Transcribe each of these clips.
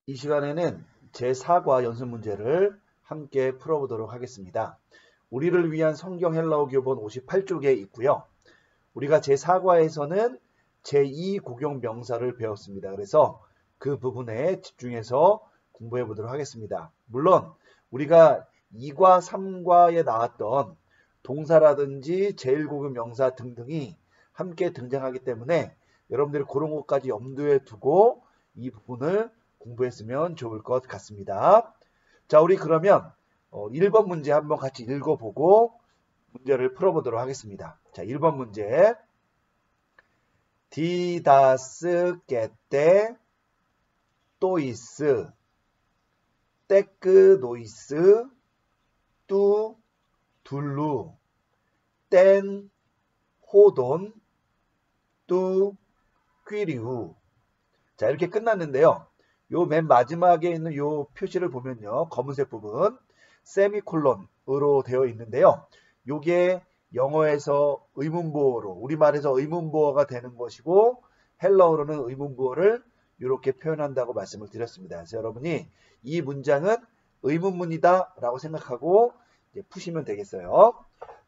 이 시간에는 제4과 연습 문제를 함께 풀어보도록 하겠습니다. 우리를 위한 성경 헬라어 교본 58쪽에 있고요. 우리가 제4과에서는 제2 고경 명사를 배웠습니다. 그래서 그 부분에 집중해서 공부해 보도록 하겠습니다. 물론 우리가 2과 3과에 나왔던 동사라든지 제1고경 명사 등등이 함께 등장하기 때문에 여러분들이 그런 것까지 염두에 두고 이 부분을 공부했으면 좋을 것 같습니다. 자, 우리 그러면 1번 문제 한번 같이 읽어보고 문제를 풀어보도록 하겠습니다. 자, 1번 문제. 디다스 게떼 또이스 떼크 노이스 뚜 둘루 뗀 호돈 뚜 퀴리우. 자, 이렇게 끝났는데요. 요 맨 마지막에 있는 요 표시를 보면요. 검은색 부분 세미콜론으로 되어 있는데요. 요게 영어에서 의문부호로, 우리말에서 의문부호가 되는 것이고 헬라어로는 의문부호를 이렇게 표현한다고 말씀을 드렸습니다. 그래서 여러분이 이 문장은 의문문이다 라고 생각하고 이제 푸시면 되겠어요.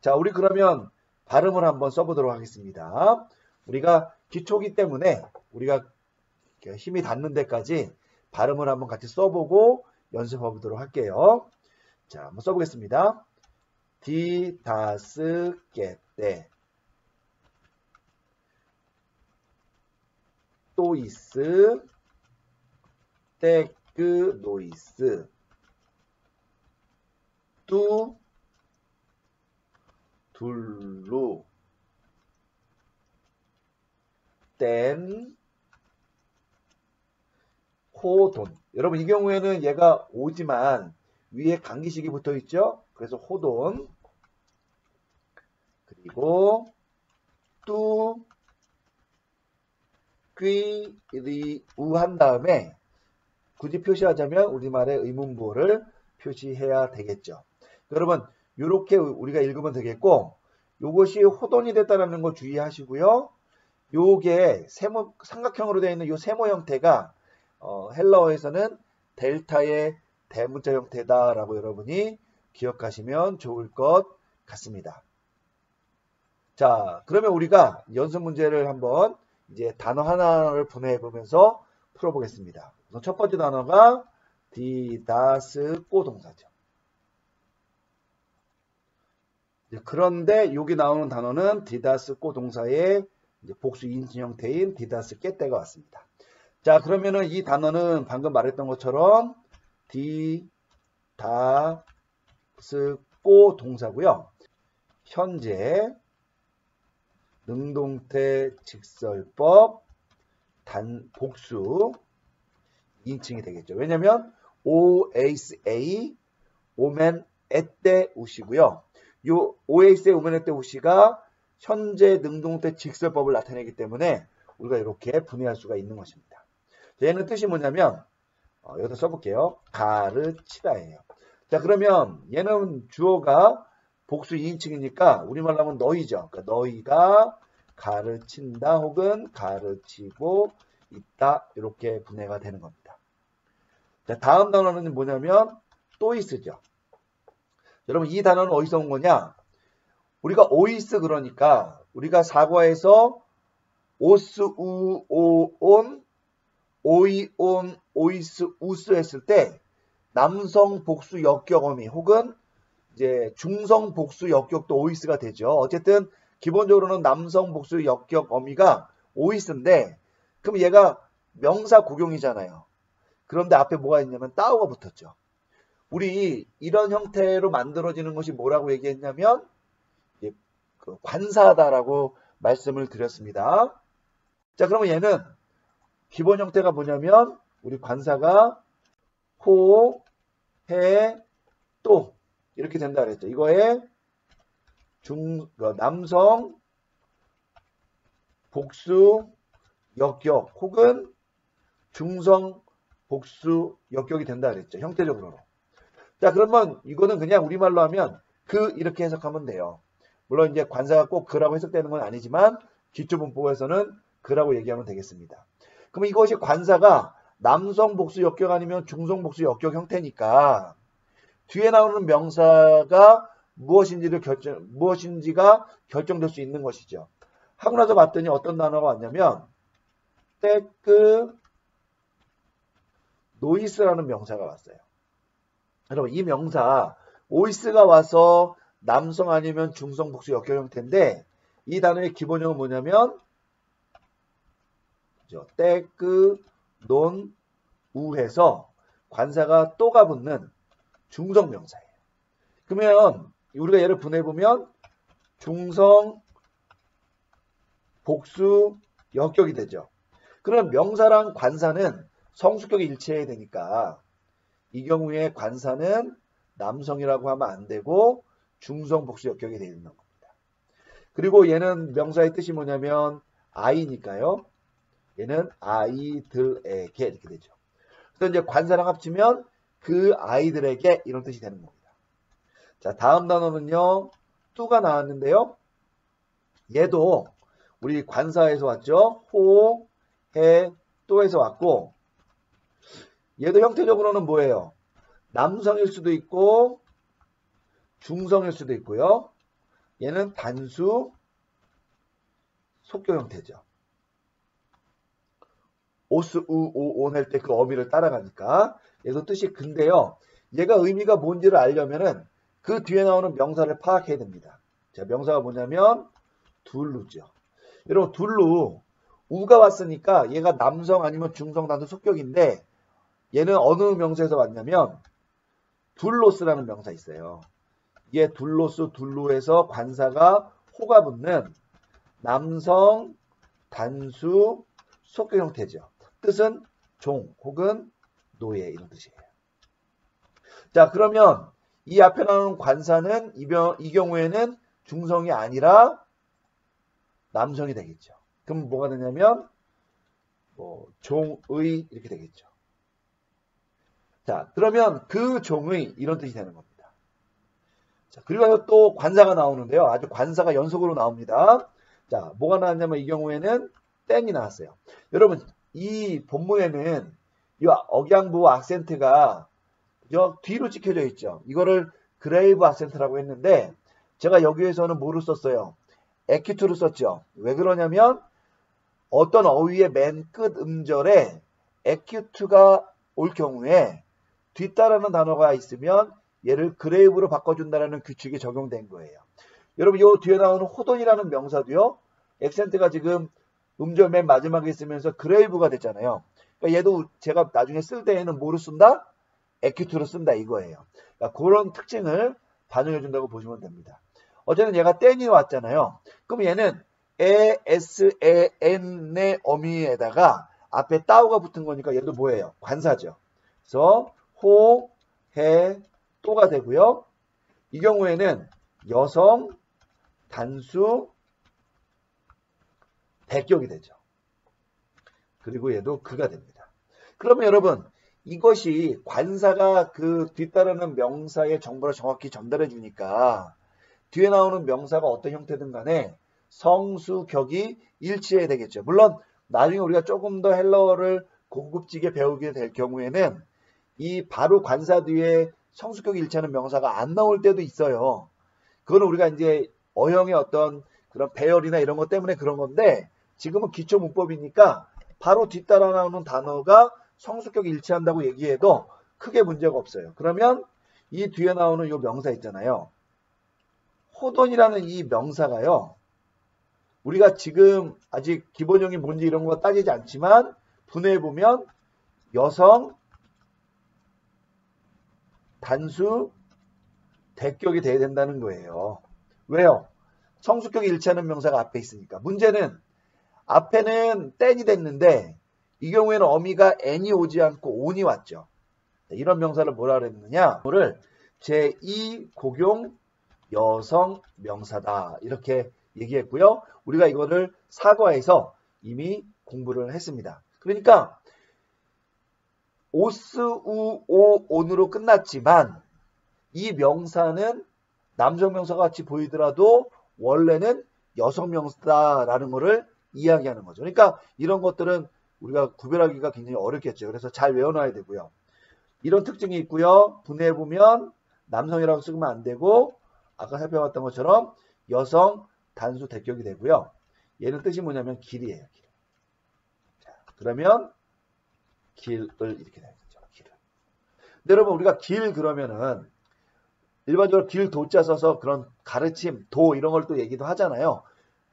자, 우리 그러면 발음을 한번 써보도록 하겠습니다. 우리가 기초기 때문에 우리가 힘이 닿는 데까지 발음을 한번 같이 써보고 연습해 보도록 할게요. 자, 한번 써보겠습니다. 디다스 게떼 또이스 떼크 노이스 뚜 둘루 뗀 호돈. 여러분 이 경우에는 얘가 오지만 위에 강기식이 붙어 있죠. 그래서 호돈. 그리고 뚜 퀴리우 한 다음에 굳이 표시하자면 우리말의 의문부호를 표시해야 되겠죠. 여러분 이렇게 우리가 읽으면 되겠고, 요것이 호돈이 됐다는 거 주의하시고요. 요게 삼각형으로 되어 있는 요 세모 형태가 헬라어에서는 델타의 대문자 형태다라고 여러분이 기억하시면 좋을 것 같습니다. 자, 그러면 우리가 연습 문제를 한번 이제 단어 하나를 분해해 보면서 풀어보겠습니다. 우선 첫 번째 단어가 디다스꼬 동사죠. 그런데 여기 나오는 단어는 디다스꼬 동사의 이제 복수 인칭 형태인 디다스 깨떼가 왔습니다. 자, 그러면은 이 단어는 방금 말했던 것처럼 디다스꼬 동사고요. 현재 능동태 직설법 복수 인칭이 되겠죠. 왜냐면 OSA 오멘 에떼 우시고요. 요 OSA 오멘 에떼 우시가 현재 능동태 직설법을 나타내기 때문에 우리가 이렇게 분해할 수가 있는 것입니다. 얘는 뜻이 뭐냐면 여기다 써볼게요. 가르치다예요. 자, 그러면 얘는 주어가 복수 2인칭이니까 우리말로 하면 너희죠. 그러니까 너희가 가르친다 혹은 가르치고 있다, 이렇게 분해가 되는 겁니다. 자, 다음 단어는 뭐냐면 또이스죠. 여러분 이 단어는 어디서 온 거냐? 우리가 오이스, 그러니까 우리가 사과에서 오스 우 오온 오이온 오이스 우스 했을 때 남성 복수 역격어미 혹은 이제 중성 복수 역격도 오이스가 되죠. 어쨌든 기본적으로는 남성 복수 역격 어미가 오이스인데, 그럼 얘가 명사 고경이잖아요. 그런데 앞에 뭐가 있냐면 따오가 붙었죠. 우리 이런 형태로 만들어지는 것이 뭐라고 얘기했냐면 관사다라고 말씀을 드렸습니다. 자, 그러면 얘는 기본 형태가 뭐냐면 우리 관사가 호, 해, 또 이렇게 된다 그랬죠. 이거에 남성 복수 역격 혹은 중성 복수 역격이 된다 그랬죠. 형태적으로. 자, 그러면 이거는 그냥 우리말로 하면 이렇게 해석하면 돼요. 물론 이제 관사가 꼭 그라고 해석되는 건 아니지만 기초문법에서는 그라고 얘기하면 되겠습니다. 그럼 이것이 관사가 남성 복수 역격 아니면 중성 복수 역격 형태니까 뒤에 나오는 명사가 무엇인지가 결정될 수 있는 것이죠. 하고 나서 봤더니 어떤 단어가 왔냐면 테크 노이스라는 명사가 왔어요. 여러분 이 명사 오이스가 와서 남성 아니면 중성 복수 역격 형태인데 이 단어의 기본형은 뭐냐면 테크 논 우해서 관사가 또가 붙는 중성 명사예요. 그러면 우리가 얘를 분해보면 중성 복수 역격이 되죠. 그럼 명사랑 관사는 성수격이 일치해야 되니까 이 경우에 관사는 남성이라고 하면 안 되고 중성 복수 역격이 되어 있는 겁니다. 그리고 얘는 명사의 뜻이 뭐냐면 아이니까요. 얘는 아이들에게 이렇게 되죠. 그래서 이제 관사랑 합치면 그 아이들에게 이런 뜻이 되는 겁니다. 자, 다음 단어는요. 뚜가 나왔는데요. 얘도 우리 관사에서 왔죠. 호, 해, 또에서 왔고 얘도 형태적으로는 뭐예요? 남성일 수도 있고 중성일 수도 있고요. 얘는 단수 속격 형태죠. 오스, 우, 오, 온 할 때 그 어미를 따라가니까 얘도 뜻이 근데요. 얘가 의미가 뭔지를 알려면은 그 뒤에 나오는 명사를 파악해야 됩니다. 자, 명사가 뭐냐면 둘루죠. 여러분 둘루 우가 왔으니까 얘가 남성 아니면 중성 단수 속격인데 얘는 어느 명사에서 왔냐면 둘로스라는 명사 있어요. 이게 둘로스 둘루에서 관사가 호가 붙는 남성 단수 속격 형태죠. 뜻은 종 혹은 노예 이런 뜻이에요. 자, 그러면 이 앞에 나오는 관사는 이 경우에는 중성이 아니라 남성이 되겠죠. 그럼 뭐가 되냐면 종의 이렇게 되겠죠. 자, 그러면 그 종의 이런 뜻이 되는 겁니다. 자, 그리고 또 관사가 나오는데요. 아주 관사가 연속으로 나옵니다. 자, 뭐가 나왔냐면 이 경우에는 땡이 나왔어요. 여러분 이 본문에는 이 억양부 악센트가 뒤로 찍혀져 있죠. 이거를 그레이브 악센트라고 했는데 제가 여기에서는 뭐를 썼어요? 에큐트를 썼죠. 왜 그러냐면 어떤 어휘의 맨 끝 음절에 에큐트가 올 경우에 뒤따르는 단어가 있으면 얘를 그레이브로 바꿔준다는 규칙이 적용된 거예요. 여러분 이 뒤에 나오는 호돈이라는 명사도요. 액센트가 지금 음절 맨 마지막에 있으면서 그레이브가 됐잖아요. 그러니까 얘도 제가 나중에 쓸 때에는 뭐로 쓴다? 에큐트로 쓴다 이거예요. 그러니까 그런 특징을 반영해 준다고 보시면 됩니다. 어쨌든 얘가 땡이 왔잖아요. 그럼 얘는 에, 에스, 에, 엔의 어미에다가 앞에 따오가 붙은 거니까 얘도 뭐예요? 관사죠. 그래서 호, 해, 또가 되고요. 이 경우에는 여성, 단수, 대격이 되죠. 그리고 얘도 그가 됩니다. 그러면 여러분 이것이 관사가 그 뒤따르는 명사의 정보를 정확히 전달해 주니까 뒤에 나오는 명사가 어떤 형태든 간에 성수격이 일치해야 되겠죠. 물론 나중에 우리가 조금 더 헬러어를 고급지게 배우게 될 경우에는 이 바로 관사 뒤에 성수격이 일치하는 명사가 안 나올 때도 있어요. 그거는 우리가 이제 어형의 어떤 그런 배열이나 이런 것 때문에 그런 건데 지금은 기초 문법이니까 바로 뒤따라 나오는 단어가 성수격이 일치한다고 얘기해도 크게 문제가 없어요. 그러면 이 뒤에 나오는 이 명사 있잖아요. 호돈이라는 이 명사가요. 우리가 지금 아직 기본형이 뭔지 이런 거 따지지 않지만 분해해보면 여성, 단수, 대격이 돼야 된다는 거예요. 왜요? 성수격이 일치하는 명사가 앞에 있으니까. 문제는 앞에는 땡이 됐는데 이 경우에는 어미가 n이 오지 않고 on이 왔죠. 이런 명사를 뭐라 그랬느냐? 이거를 제2 고용 여성 명사다 이렇게 얘기했고요. 우리가 이거를 사과에서 이미 공부를 했습니다. 그러니까 오스, 우, 오, 온으로 끝났지만 이 명사는 남성 명사가 같이 보이더라도 원래는 여성 명사다라는 것을 이야기하는 거죠. 그러니까 이런 것들은 우리가 구별하기가 굉장히 어렵겠죠. 그래서 잘 외워놔야 되고요. 이런 특징이 있고요. 분해해보면 남성이라고 쓰면 안 되고 아까 살펴봤던 것처럼 여성 단수 대격이 되고요. 얘는 뜻이 뭐냐면 길이에요. 길. 자, 그러면 길을 이렇게 되겠죠. 길을. 근데 여러분 우리가 길 그러면은 일반적으로 길 도자 써서 그런 가르침, 도 이런 걸 또 얘기도 하잖아요.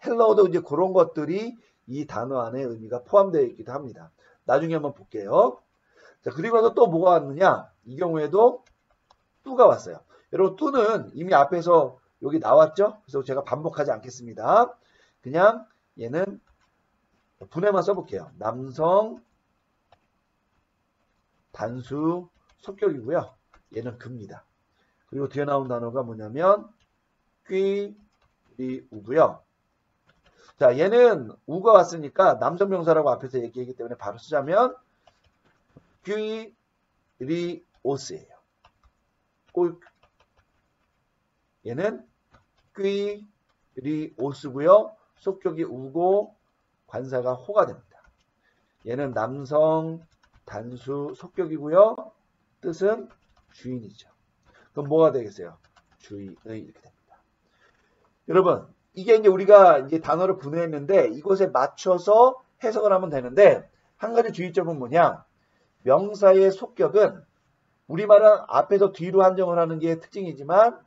헬러어도 이제 그런 것들이 이 단어 안에 의미가 포함되어 있기도 합니다. 나중에 한번 볼게요. 자, 그리고 나서 또 뭐가 왔느냐? 이 경우에도 뚜가 왔어요. 여러분 뚜는 이미 앞에서 여기 나왔죠? 그래서 제가 반복하지 않겠습니다. 그냥 얘는 분해만 써볼게요. 남성 단수 속격이고요. 얘는 급니다. 그리고 뒤에 나온 단어가 뭐냐면 뀌리우고요. 자, 얘는 우가 왔으니까 남성 명사라고 앞에서 얘기했기 때문에 바로 쓰자면 뀌리오스예요. 얘는 뀌리오스고요. 속격이 우고 관사가 호가 됩니다. 얘는 남성 단수 속격이고요. 뜻은 주인이죠. 그럼 뭐가 되겠어요? 주인의 이렇게 됩니다. 여러분, 이게 이제 우리가 이제 단어를 분해했는데 이것에 맞춰서 해석을 하면 되는데 한 가지 주의점은 뭐냐? 명사의 속격은 우리말은 앞에서 뒤로 한정을 하는 게 특징이지만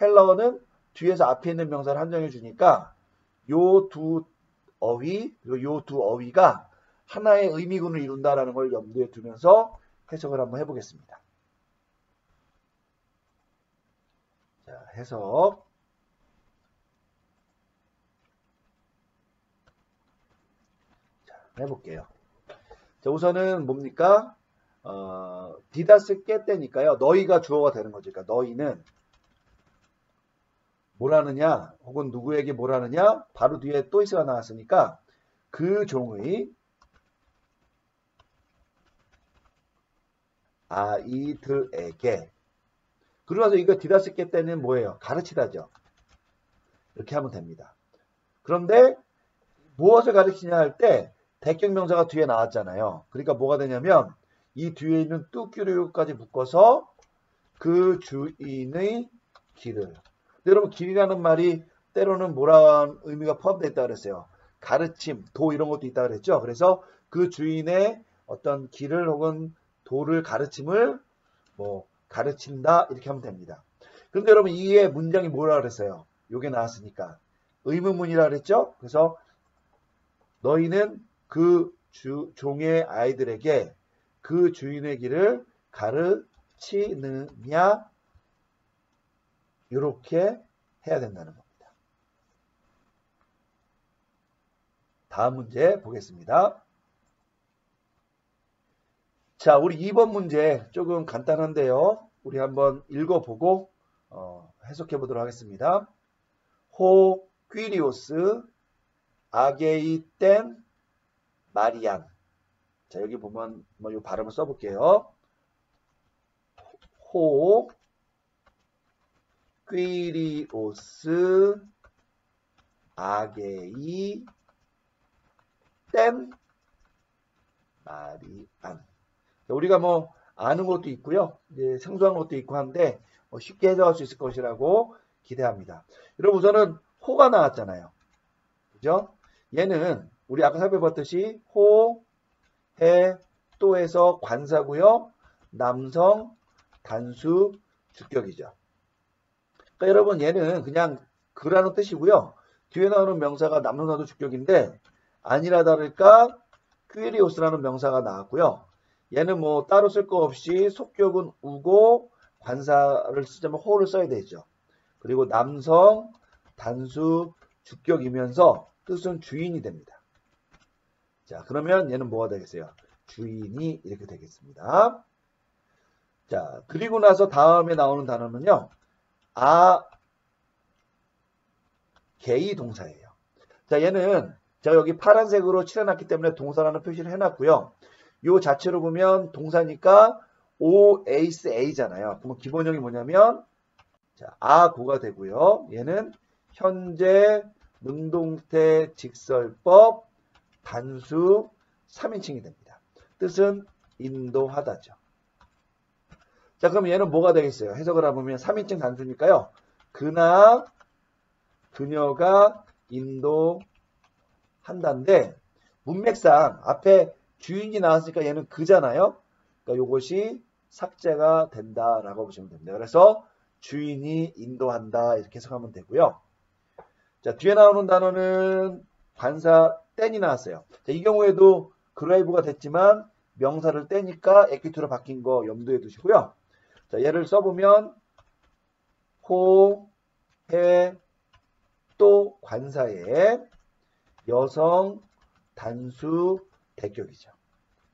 헬러어는 뒤에서 앞에 있는 명사를 한정해 주니까 요 두 어휘 그리고 요 두 어휘가 하나의 의미군을 이룬다라는 걸 염두에 두면서 해석을 한번 해보겠습니다. 자, 해석. 자, 해볼게요. 자, 우선은 뭡니까? 디다스 깨때니까요. 너희가 주어가 되는 거죠. 그러니까 너희는 뭐라느냐 혹은 누구에게 뭐라느냐 바로 뒤에 또 있어가 나왔으니까 그 종의 아이들에게 그러고 나서 이거 디다스 깨때는 뭐예요? 가르치다죠. 이렇게 하면 됩니다. 그런데 무엇을 가르치냐 할 때 대격명사가 뒤에 나왔잖아요. 그러니까 뭐가 되냐면 이 뒤에 있는 뚜끼류까지 묶어서 그 주인의 길을. 여러분 길이라는 말이 때로는 뭐라는 의미가 포함되어 있다고 그랬어요. 가르침, 도 이런 것도 있다고 그랬죠. 그래서 그 주인의 어떤 길을 혹은 도를 가르침을 뭐 가르친다 이렇게 하면 됩니다. 그런데 여러분 이게 문장이 뭐라 그랬어요? 요게 나왔으니까 의문문이라 그랬죠. 그래서 너희는 그 종의 아이들에게 그 주인의 길을 가르치느냐 이렇게 해야 된다는 겁니다. 다음 문제 보겠습니다. 자, 우리 2번 문제 조금 간단한데요. 우리 한번 읽어보고 해석해 보도록 하겠습니다. 호 퀴리오스 아게이땐 마리안. 자, 여기 보면 뭐 이 발음을 써볼게요. 호 퀴리오스 아게이 땐 마리안. 우리가 뭐 아는 것도 있고요. 이제 생소한 것도 있고 한데 쉽게 해석할 수 있을 것이라고 기대합니다. 여러분 우선은 호가 나왔잖아요. 그죠? 얘는 우리 아까 살펴봤듯이 호, 해, 또에서 관사고요. 남성, 단수, 주격이죠. 그러니까 여러분 얘는 그냥 그라는 뜻이고요. 뒤에 나오는 명사가 남성, 단수, 주격인데 아니라 다를까 퀴리오스라는 명사가 나왔고요. 얘는 뭐 따로 쓸 거 없이 속격은 우고 관사를 쓰자면 호를 써야 되죠. 그리고 남성, 단수, 주격이면서 뜻은 주인이 됩니다. 자, 그러면 얘는 뭐가 되겠어요? 주인이 이렇게 되겠습니다. 자, 그리고 나서 다음에 나오는 단어는요. 게이 동사예요. 자, 얘는 제가 여기 파란색으로 칠해놨기 때문에 동사라는 표시를 해놨고요. 요 자체로 보면 동사니까 OASA잖아요. 그럼 기본형이 뭐냐면 자, 아고가 되고요. 얘는 현재 능동태 직설법 단수 3인칭이 됩니다. 뜻은 인도하다죠. 자, 그럼 얘는 뭐가 되겠어요? 해석을 해보면 3인칭 단수니까요. 그나 그녀가 인도한다인데 문맥상 앞에 주인이 나왔으니까 얘는 그잖아요. 그러니까 요것이 삭제가 된다라고 보시면 됩니다. 그래서 주인이 인도한다 이렇게 해석하면 되고요. 자, 뒤에 나오는 단어는 관사 땐이 나왔어요. 자, 이 경우에도 그라이브가 됐지만 명사를 떼니까 액기투로 바뀐 거 염두에 두시고요. 자, 얘를 써보면 호, 해, 또 관사에 여성, 단수, 대격이죠.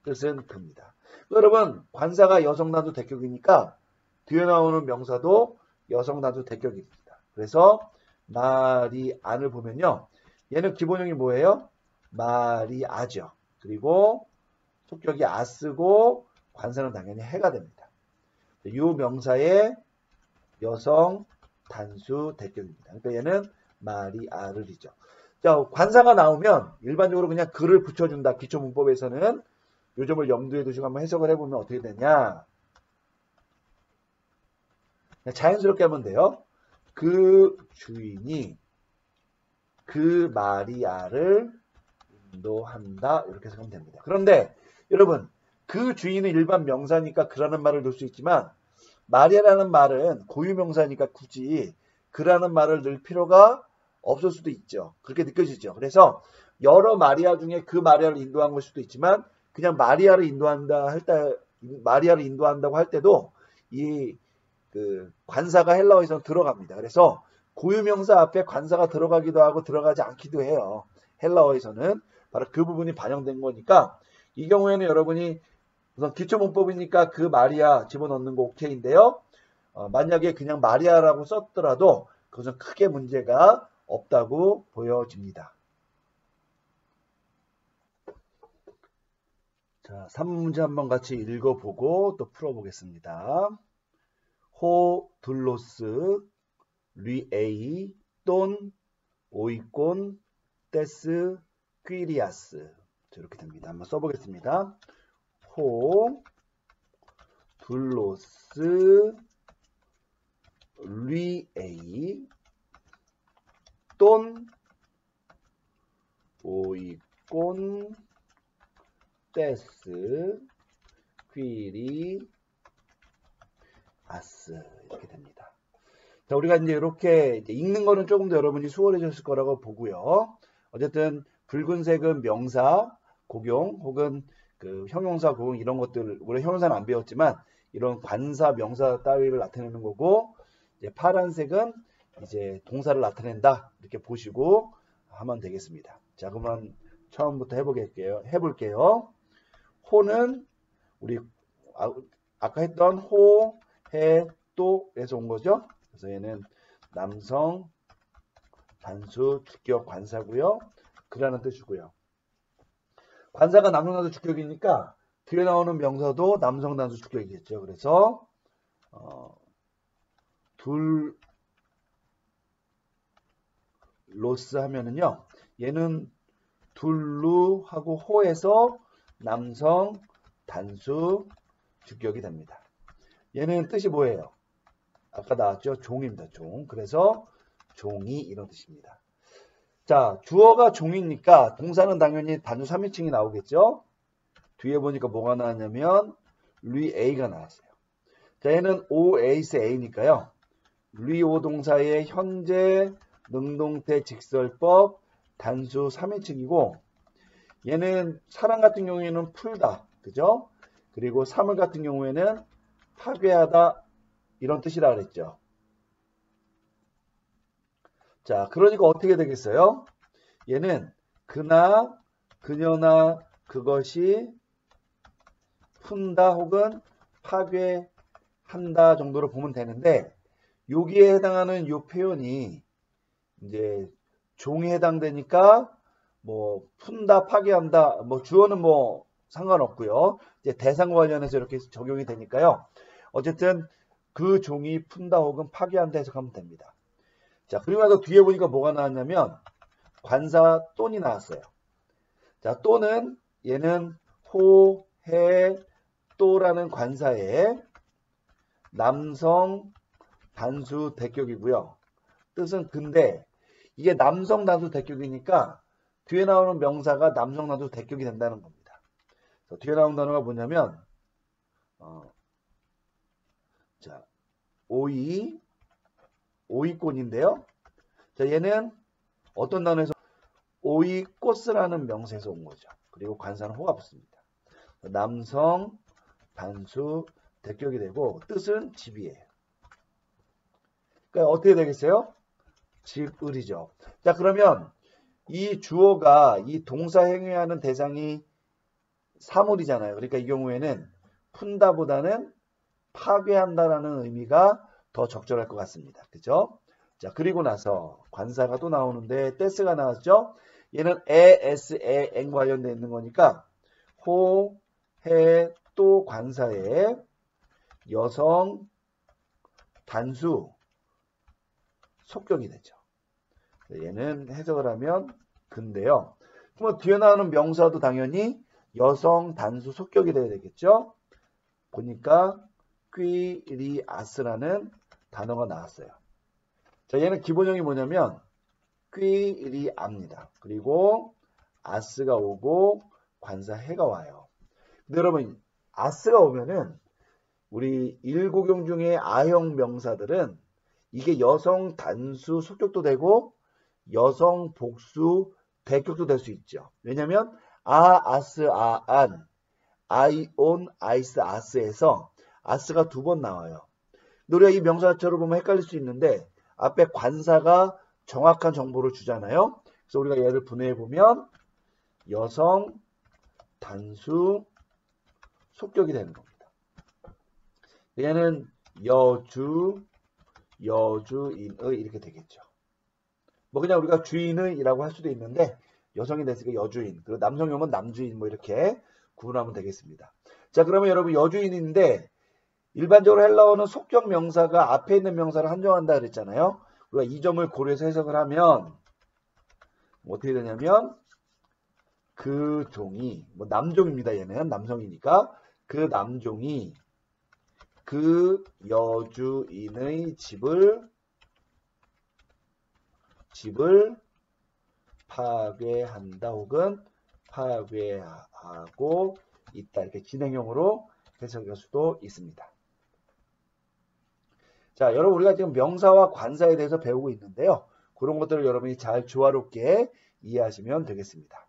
뜻은 그입니다. 여러분, 관사가 여성, 단수, 대격이니까 뒤에 나오는 명사도 여성, 단수, 대격입니다. 그래서 마리안을 보면요. 얘는 기본형이 뭐예요? 마리아죠. 그리고 속격이 아 쓰고 관사는 당연히 해가 됩니다. 이 명사의 여성, 단수, 대격입니다. 그러니까 얘는 마리아를이죠. 자, 관사가 나오면 일반적으로 그냥 글을 붙여준다. 기초문법에서는 요 점을 염두에 두시고 한번 해석을 해보면 어떻게 되냐. 자연스럽게 하면 돼요. 그 주인이 그 마리아를 인도한다. 이렇게 해석하면 됩니다. 그런데 여러분, 그 주인은 일반 명사니까 그라는 말을 넣을 수 있지만 마리아라는 말은 고유명사니까 굳이 그라는 말을 넣을 필요가 없을 수도 있죠. 그렇게 느껴지죠. 그래서 여러 마리아 중에 그 마리아를 인도한 걸 수도 있지만 그냥 마리아를 인도한다고 할 때도 이 관사가 헬라어에서는 들어갑니다. 그래서 고유명사 앞에 관사가 들어가기도 하고 들어가지 않기도 해요. 헬라어에서는 바로 그 부분이 반영된 거니까 이 경우에는 여러분이 우선 기초문법이니까 그 마리아 집어넣는 거 오케이인데요. 만약에 그냥 마리아라고 썼더라도 그것은 크게 문제가 없다고 보여집니다. 자, 3문제 한번 같이 읽어보고 또 풀어보겠습니다. 호, 둘로스, 리에이, 돈, 오이콘, 떼스, 퀴리아스. 이렇게 됩니다. 한번 써보겠습니다. 호, 둘로스, 리에이, 돈, 오이콘, 떼스, 퀴리, 아스. 이렇게 됩니다. 자, 우리가 이제 이렇게 읽는 거는 조금 더 여러분이 수월해졌을 거라고 보고요. 어쨌든 붉은색은 명사, 고용, 혹은 그 형용사, 고용 이런 것들, 우리 형용사는 안 배웠지만 이런 관사, 명사 따위를 나타내는 거고, 이제 파란색은 이제 동사를 나타낸다. 이렇게 보시고 하면 되겠습니다. 자, 그러면 처음부터 해볼게요. 호는 우리 아까 했던 호, 해, 또에서 온 거죠. 그래서 얘는 남성, 단수, 주격, 관사고요. 그라는 뜻이고요. 관사가 남성, 단수, 주격이니까 뒤에 나오는 명사도 남성, 단수, 주격이겠죠. 그래서 둘로스 하면은요. 얘는 둘루하고 호에서 남성, 단수, 주격이 됩니다. 얘는 뜻이 뭐예요? 아까 나왔죠? 종입니다. 종. 그래서 종이 이런 뜻입니다. 자, 주어가 종이니까 동사는 당연히 단수 3인칭이 나오겠죠? 뒤에 보니까 뭐가 나왔냐면 리에이가 나왔어요. 자, 얘는 OASA니까요. 리오 동사의 현재, 능동태, 직설법, 단수 3인칭이고 얘는 사랑 같은 경우에는 풀다. 그죠? 그리고 사물 같은 경우에는 파괴하다 이런 뜻이라 그랬죠. 자, 그러니까 어떻게 되겠어요? 얘는 그나, 그녀나 그것이 푼다 혹은 파괴한다 정도로 보면 되는데 여기에 해당하는 이 표현이 이제 종에 해당되니까 뭐 푼다, 파괴한다, 뭐 주어는 뭐 상관없고요. 이제 대상과 관련해서 이렇게 적용이 되니까요. 어쨌든 그 종이 푼다 혹은 파괴한다 해석하면 됩니다. 자, 그리고 나서 뒤에 보니까 뭐가 나왔냐면 관사 또는 나왔어요. 자, 또는 얘는 호, 해, 또라는 관사의 남성 단수 대격이고요. 뜻은 근데 이게 남성 단수 대격이니까 뒤에 나오는 명사가 남성 단수 대격이 된다는 겁니다. 뒤에 나오는 단어가 뭐냐면 자, 오이꽃인데요. 자, 얘는 어떤 단어에서 오이꽃이라는 명사에서 온 거죠. 그리고 관사는 호가 붙습니다. 남성 단수 대격이 되고 뜻은 집이에요. 그러니까 어떻게 되겠어요? 집을이죠. 자, 그러면 이 주어가 이 동사 행위하는 대상이 사물이잖아요. 그러니까 이 경우에는 푼다보다는 파괴한다라는 의미가 더 적절할 것 같습니다. 그죠? 자, 그리고 나서 관사가 또 나오는데 떼스가 나왔죠? 얘는 에, 에스, 에, 앵 관련되어 있는 거니까 호, 해, 또 관사에 여성 단수 속격이 되죠. 얘는 해석을 하면 근데요. 그럼 뒤에 나오는 명사도 당연히 여성 단수 속격이 돼야 되겠죠. 보니까 퀴리아스라는 단어가 나왔어요. 자, 얘는 기본형이 뭐냐면 퀴리아입니다. 그리고 아스가 오고 관사 해가 와요. 근데 여러분 아스가 오면은 우리 일고경 중에 아형 명사들은 이게 여성 단수 속격도 되고 여성 복수 대격도 될 수 있죠. 왜냐면 아스, 안, 아이온, 아이스, 아스에서 아스가 두 번 나와요. 우리가 이 명사처럼 보면 헷갈릴 수 있는데 앞에 관사가 정확한 정보를 주잖아요. 그래서 우리가 얘를 분해해 보면 여성 단수 속격이 되는 겁니다. 얘는 여주, 여주인의 이렇게 되겠죠. 뭐 그냥 우리가 주인의라고 할 수도 있는데 여성이 됐으니까 여주인, 그리고 남성이 오면 남주인 뭐 이렇게 구분하면 되겠습니다. 자, 그러면 여러분 여주인인데 일반적으로 헬라어는 속격 명사가 앞에 있는 명사를 한정한다 그랬잖아요. 우리가 이 점을 고려해서 해석을 하면 어떻게 되냐면 그 종이, 뭐 남종입니다. 얘는 남성이니까 그 남종이 그 여주인의 집을 파괴한다 혹은 파괴하고 있다. 이렇게 진행형으로 해석할 수도 있습니다. 자, 여러분 우리가 지금 명사와 관사에 대해서 배우고 있는데요. 그런 것들을 여러분이 잘 조화롭게 이해하시면 되겠습니다.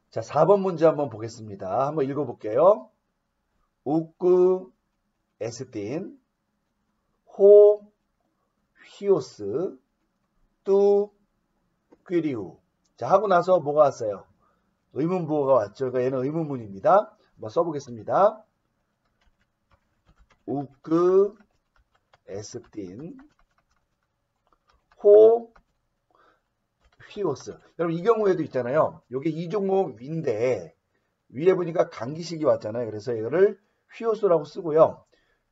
자, 4번 문제 한번 보겠습니다. 한번 읽어볼게요. 우쿠 에스틴 호 휘오스 뚜 퀴리우. 자, 하고 나서 뭐가 왔어요? 의문부호가 왔죠. 그러니까 얘는 의문문입니다. 한번 써보겠습니다. 우크 에스틴 호 휘오스. 여러분 이 경우에도 있잖아요. 이게 이중모음 위인데 위에 보니까 강기식이 왔잖아요. 그래서 이거를 휘오스라고 쓰고요.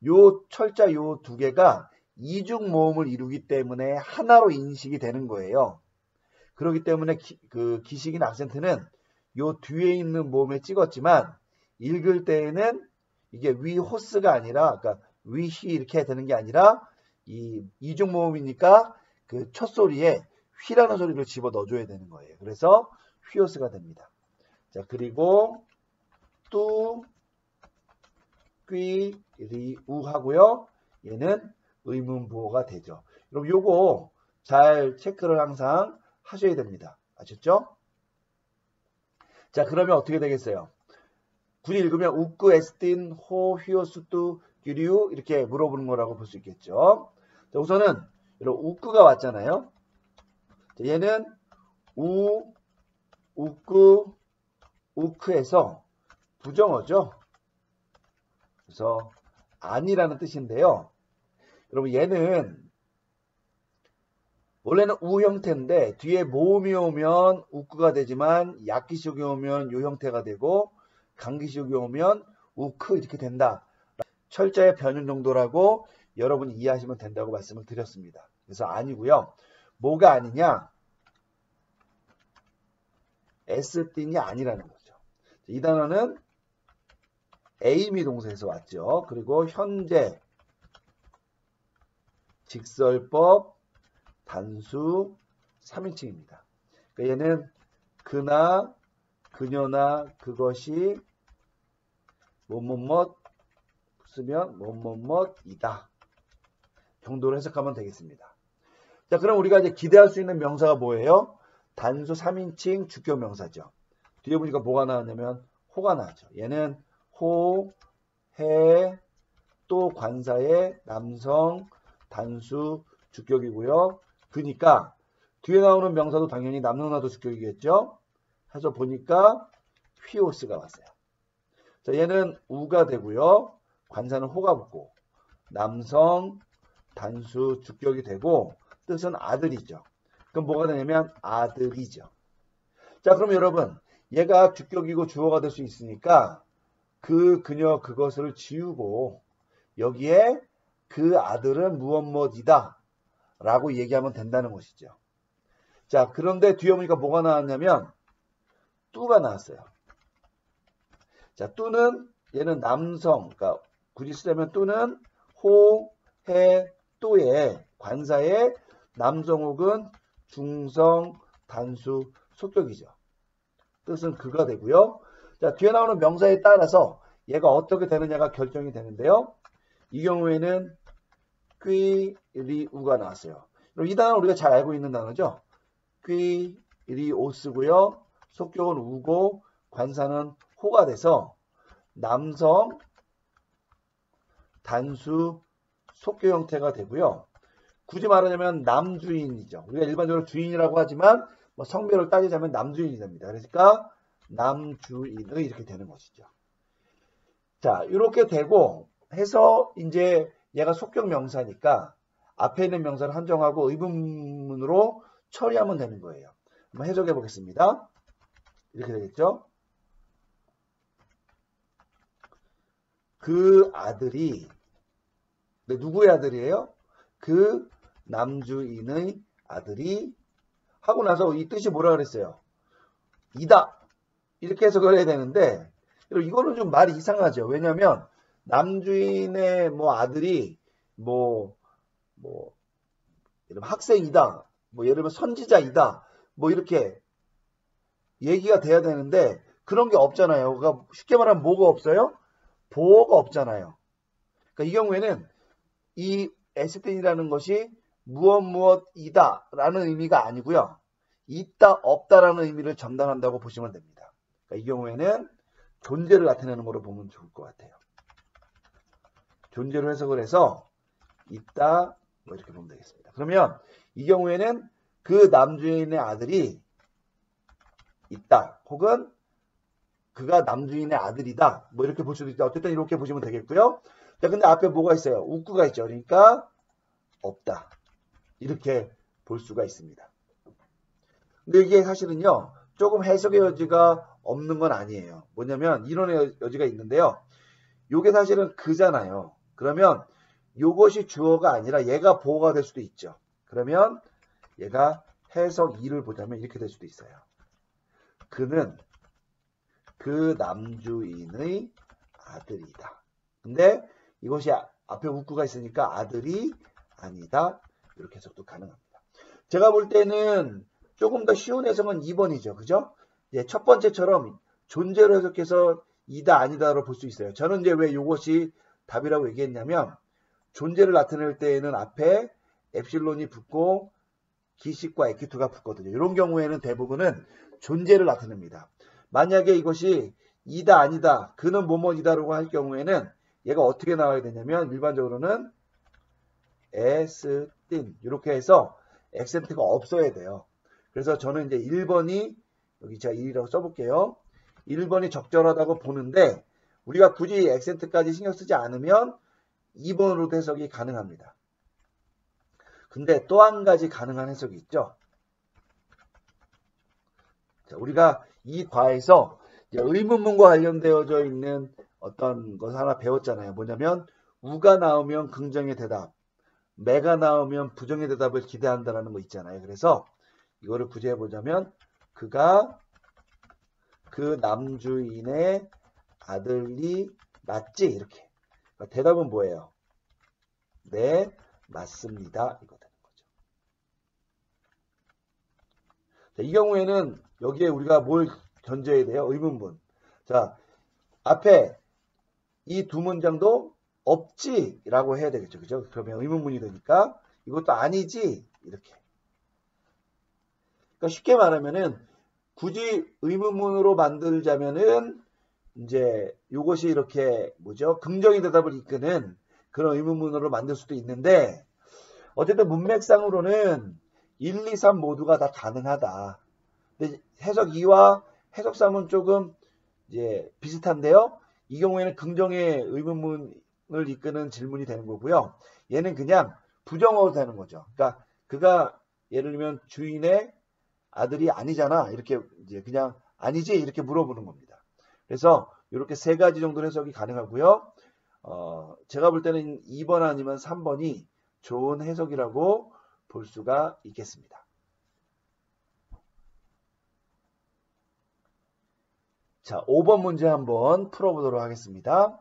요 철자 요 두 개가 이중모음을 이루기 때문에 하나로 인식이 되는 거예요. 그렇기 때문에 그 기식인 악센트는 요 뒤에 있는 모음에 찍었지만 읽을 때에는 이게 위호스가 아니라 그러니까 위히 이렇게 되는 게 아니라 이 이중모음이니까 그 첫 소리에 휘라는 소리를 집어 넣어줘야 되는 거예요. 그래서 휘오스가 됩니다. 자, 그리고 뚜, 퀴, 리, 우 하고요. 얘는 의문부호가 되죠. 여러분 요거 잘 체크를 항상 하셔야 됩니다. 아셨죠? 자, 그러면 어떻게 되겠어요? 굳이 읽으면 우크 에스틴 호 휘오스 뚜 규리우 이렇게 물어보는 거라고 볼 수 있겠죠. 자, 우선은 여러분 우크가 왔잖아요. 자, 얘는 우크에서 부정어죠. 그래서 아니라는 뜻인데요. 여러분 얘는 원래는 우 형태인데 뒤에 모음이 오면 우크가 되지만 약기식이 오면 요 형태가 되고 강기식이 오면 우크 이렇게 된다. 철자의 변형 정도라고 여러분이 이해하시면 된다고 말씀을 드렸습니다. 그래서 아니고요. 뭐가 아니냐? S띵이 아니라는 거죠. 이 단어는 에이미 동사에서 왔죠. 그리고 현재 직설법 단수 3인칭입니다. 그러니까 얘는 그나 그녀나 그것이 뭐뭐뭐 쓰면 뭐뭐뭐이다 정도로 해석하면 되겠습니다. 자, 그럼 우리가 이제 기대할 수 있는 명사가 뭐예요? 단수 3인칭 주격 명사죠. 뒤에 보니까 뭐가 나왔냐면 호가 나왔죠. 얘는 호, 해, 또 관사의 남성 단수 주격이고요. 그러니까 뒤에 나오는 명사도 당연히 남녀나도 주격이겠죠. 해서 보니까 휘오스가 왔어요. 자, 얘는 우가 되고요. 관사는 호가 붙고 남성 단수 주격이 되고 뜻은 아들이죠. 그럼 뭐가 되냐면 아들이죠. 자, 그럼 여러분 얘가 주격이고 주어가 될 수 있으니까 그 그녀 그것을 지우고 여기에 그 아들은 무엇무엇이다 라고 얘기하면 된다는 것이죠. 자, 그런데 뒤에 보니까 뭐가 나왔냐면 뚜가 나왔어요. 자, 뚜는 얘는 남성, 그러니까 굳이 쓰자면 뚜는 호, 해, 또의 관사의 남성 혹은 중성 단수 속격이죠. 뜻은 그가 되고요. 자, 뒤에 나오는 명사에 따라서 얘가 어떻게 되느냐가 결정이 되는데요. 이 경우에는 퀴리우가 나왔어요. 그럼 이 단어는 우리가 잘 알고 있는 단어죠. 퀴리오스고요. 속격은 우고 관사는 호가 돼서 남성 단수 속격 형태가 되고요. 굳이 말하자면 남주인이죠. 우리가 일반적으로 주인이라고 하지만 뭐 성별을 따지자면 남주인이 됩니다. 그러니까 남주인의 이렇게 되는 것이죠. 자, 이렇게 되고 해서 이제 얘가 속격 명사니까 앞에 있는 명사를 한정하고 의문문으로 처리하면 되는 거예요. 한번 해석해 보겠습니다. 이렇게 되겠죠. 그 아들이 누구의 아들이에요? 그 남주인의 아들이 하고 나서 이 뜻이 뭐라 그랬어요? 이다. 이렇게 해석을 해야 되는데 이거는 좀 말이 이상하죠. 왜냐하면 남주인의 뭐 아들이 뭐 예를 들면 학생이다. 뭐 예를 들면 선지자이다. 뭐 이렇게 얘기가 돼야 되는데 그런 게 없잖아요. 그러니까 쉽게 말하면 뭐가 없어요? 보어가 없잖아요. 그러니까 이 경우에는 이 에스틴이라는 것이 무엇이다 라는 의미가 아니고요. 있다 없다라는 의미를 전달한다고 보시면 됩니다. 그러니까 이 경우에는 존재를 나타내는 거로 보면 좋을 것 같아요. 존재로 해석을 해서 있다 뭐 이렇게 보면 되겠습니다. 그러면 이 경우에는 그 남주인의 아들이 있다 혹은 그가 남주인의 아들이다 뭐 이렇게 볼 수도 있다. 어쨌든 이렇게 보시면 되겠고요. 자, 근데 앞에 뭐가 있어요? 웃구가 있죠. 그러니까 없다 이렇게 볼 수가 있습니다. 근데 이게 사실은요 조금 해석의 여지가 없는 건 아니에요. 뭐냐면 이론의 여지가 있는데요. 요게 사실은 그잖아요. 그러면 요것이 주어가 아니라 얘가 보어가 될 수도 있죠. 그러면 얘가 해석 2를 보자면 이렇게 될 수도 있어요. 그는 그 남주인의 아들이다. 근데 이것이 앞에 웃구가 있으니까 아들이 아니다. 이렇게 해석도 가능합니다. 제가 볼 때는 조금 더 쉬운 해석은 2번이죠. 그죠? 예, 첫 번째처럼 존재로 해석해서 이다 아니다로 볼 수 있어요. 저는 이제 왜 이것이 답이라고 얘기했냐면 존재를 나타낼 때에는 앞에 엡실론이 붙고 기식과 에키투가 붙거든요. 이런 경우에는 대부분은 존재를 나타냅니다. 만약에 이것이 이다 아니다 그는 뭐뭐이다라고 할 경우에는 얘가 어떻게 나와야 되냐면 일반적으로는 에스틴 이렇게 해서 액센트가 없어야 돼요. 그래서 저는 이제 1번이 여기 제가 1이라고 써볼게요. 1번이 적절하다고 보는데 우리가 굳이 액센트까지 신경 쓰지 않으면 2번으로도 해석이 가능합니다. 근데 또 한 가지 가능한 해석이 있죠. 자, 우리가 이 과에서 의문문과 관련되어져 있는 어떤 것을 하나 배웠잖아요. 뭐냐면 우가 나오면 긍정의 대답, 매가 나오면 부정의 대답을 기대한다는 거 있잖아요. 그래서 이거를 구제해 보자면 그가 그 남주인의 아들이 맞지? 이렇게. 그러니까 대답은 뭐예요? 네, 맞습니다. 이거 되는 거죠. 자, 이 경우에는 여기에 우리가 뭘 견제해야 돼요? 의문문. 자, 앞에 이 두 문장도 없지라고 해야 되겠죠. 그죠? 그러면 의문문이 되니까 이것도 아니지 이렇게. 그러니까 쉽게 말하면은 굳이 의문문으로 만들자면은 이제 이것이 이렇게 뭐죠? 긍정의 대답을 이끄는 그런 의문문으로 만들 수도 있는데 어쨌든 문맥상으로는 1, 2, 3 모두가 다 가능하다. 근데 해석 2와 해석 3은 조금 이제 비슷한데요. 이 경우에는 긍정의 의문문을 이끄는 질문이 되는 거고요. 얘는 그냥 부정어도 되는 거죠. 그러니까 그가 예를 들면 주인의 아들이 아니잖아. 이렇게 이제 그냥 아니지 이렇게 물어보는 겁니다. 그래서 이렇게 세 가지 정도 해석이 가능하고요. 제가 볼 때는 2번 아니면 3번이 좋은 해석이라고 볼 수가 있겠습니다. 자, 5번 문제 한번 풀어보도록 하겠습니다.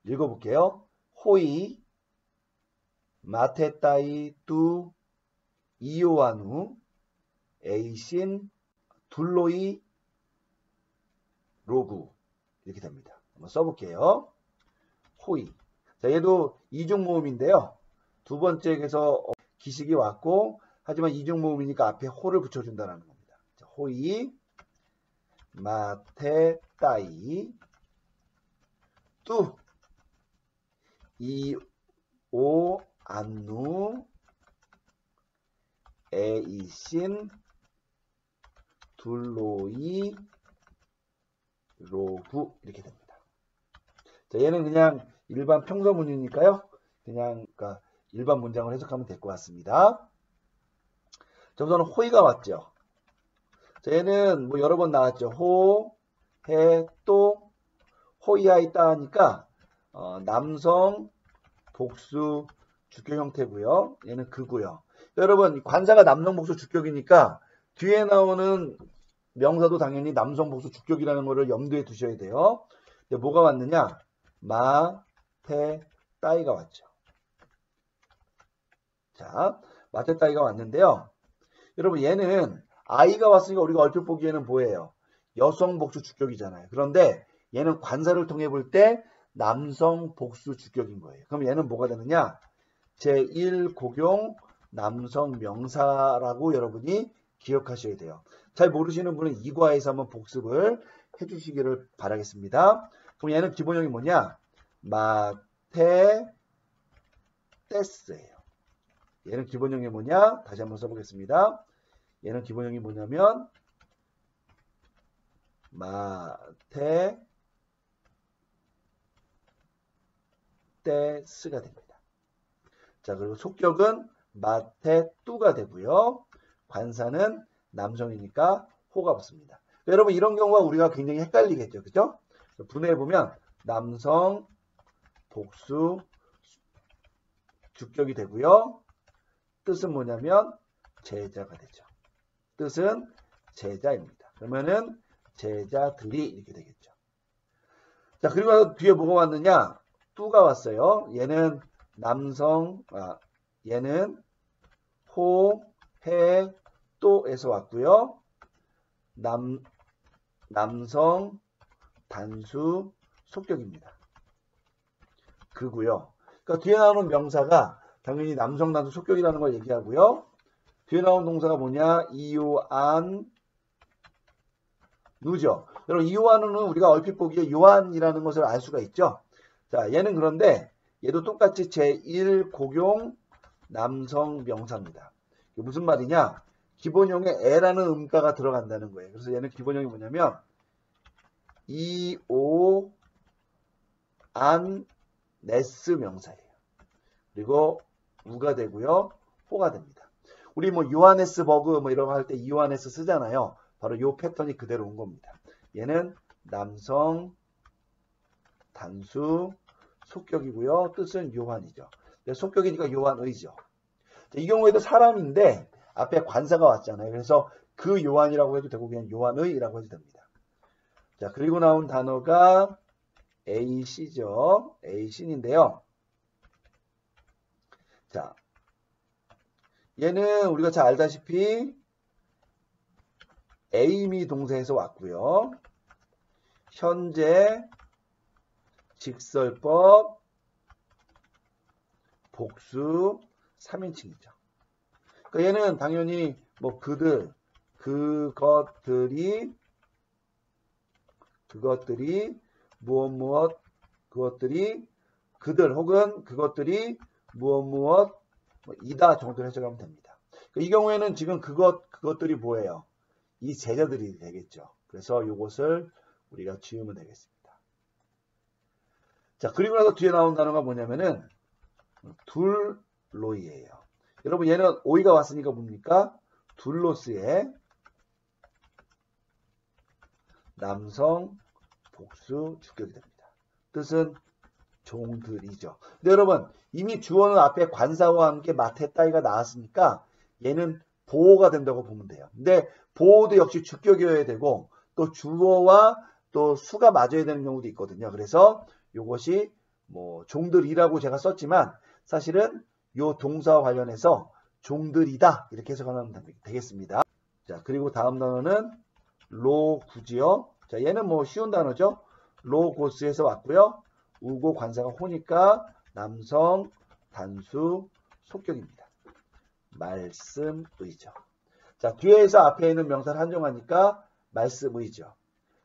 읽어볼게요. 호이 마테따이 뚜 이오아누 에이신 둘로이 로구 이렇게 됩니다. 한번 써볼게요. 호이. 자, 얘도 이중모음인데요. 두 번째에서 기식이 왔고 하지만 이중모음이니까 앞에 호를 붙여준다는 겁니다. 자, 호이 마테따이 뚜 이오 안누 에이신 둘로이 로구 이렇게 됩니다. 자, 얘는 그냥 일반 평서문이니까요. 그냥 그러니까 일반 문장을 해석하면 될 것 같습니다. 자, 우선 호이가 왔죠. 자, 얘는 뭐 여러 번 나왔죠. 호, 해, 또 호이야 있다 하니까 남성 복수 주격 형태고요. 얘는 그고요. 여러분 관사가 남성 복수 주격이니까 뒤에 나오는 명사도 당연히 남성 복수 주격이라는 것을 염두에 두셔야 돼요. 근데 뭐가 왔느냐? 마, 테, 따이가 왔죠. 자, 마, 테, 따이가 왔는데요. 여러분 얘는 아이가 왔으니까 우리가 얼핏 보기에는 뭐예요? 여성 복수 주격이잖아요. 그런데 얘는 관사를 통해 볼 때 남성 복수 주격인 거예요. 그럼 얘는 뭐가 되느냐? 제1고용 남성 명사라고 여러분이 기억하셔야 돼요. 잘 모르시는 분은 이과에서 한번 복습을 해주시기를 바라겠습니다. 그럼 얘는 기본형이 뭐냐? 마테 떼스예요. 얘는 기본형이 뭐냐? 다시 한번 써보겠습니다. 얘는 기본형이 뭐냐면 마테 떼스가 됩니다. 자, 그리고 속격은 마테 뚜가 되고요. 관사는 남성이니까 호가 붙습니다. 여러분 이런 경우가 우리가 굉장히 헷갈리겠죠. 그죠? 분해해보면 남성 복수 주격이 되고요. 뜻은 뭐냐면 제자가 되죠. 뜻은 제자입니다. 그러면은 제자들이 이렇게 되겠죠. 자, 그리고 뒤에 뭐가 왔느냐? 뚜가 왔어요. 얘는 남성, 얘는 호, 해, 또에서 왔고요. 남성 단수 속격입니다. 그고요. 그러니까 뒤에 나오는 명사가 당연히 남성 단수 속격이라는 걸 얘기하고요. 뒤에 나오는 동사가 뭐냐? 이요안 누죠. 여러분 이요안은 우리가 얼핏 보기에 요한이라는 것을 알 수가 있죠. 자, 얘는 그런데 얘도 똑같이 제1고용 남성 명사입니다. 이게 무슨 말이냐? 기본형에 에라는 음가가 들어간다는 거예요. 그래서 얘는 기본형이 뭐냐면 이오 안 네스 명사예요. 그리고 우가 되고요. 호가 됩니다. 우리 뭐 요하네스 버그 뭐 이런 거 할 때 요하네스 쓰잖아요. 바로 요 패턴이 그대로 온 겁니다. 얘는 남성 단수 속격이고요. 뜻은 요한이죠. 속격이니까 요한의죠. 이 경우에도 사람인데 앞에 관사가 왔잖아요. 그래서 그 요한이라고 해도 되고 그냥 요한의라고 해도 됩니다. 자, 그리고 나온 단어가 AC죠. AC인데요. 자, 얘는 우리가 잘 알다시피 에이미 동사에서 왔고요. 현재, 직설법, 복수, 3인칭이죠. 그러니까 얘는 당연히 뭐 그들, 그것들이 무엇, 그것들이 그들 혹은 그것들이 무엇 이다 정도로 해석하면 됩니다. 이 경우에는 지금 그것들이 뭐예요? 이 제자들이 되겠죠. 그래서 이것을 우리가 지우면 되겠습니다. 자, 그리고 나서 뒤에 나온 단어가 뭐냐면은 둘로이예요. 여러분 얘는 오이가 왔으니까 뭡니까? 둘로스의 남성 복수 주격이 됩니다. 뜻은 종들이죠. 근데 여러분 이미 주어는 앞에 관사와 함께 마테따이가 나왔으니까 얘는 보호가 된다고 보면 돼요. 근데 보호도 역시 주격이어야 되고 또 주어와 또 수가 맞아야 되는 경우도 있거든요. 그래서 이것이 뭐 종들이라고 제가 썼지만 사실은 요 동사와 관련해서 종들이다 이렇게 해석하면 되겠습니다. 자, 그리고 다음 단어는 로구지요. 자, 얘는 뭐 쉬운 단어죠. 로고스에서 왔고요. 우고 관사가 호니까 남성 단수 속격입니다. 말씀의죠. 자, 뒤에서 앞에 있는 명사를 한정하니까 말씀의죠.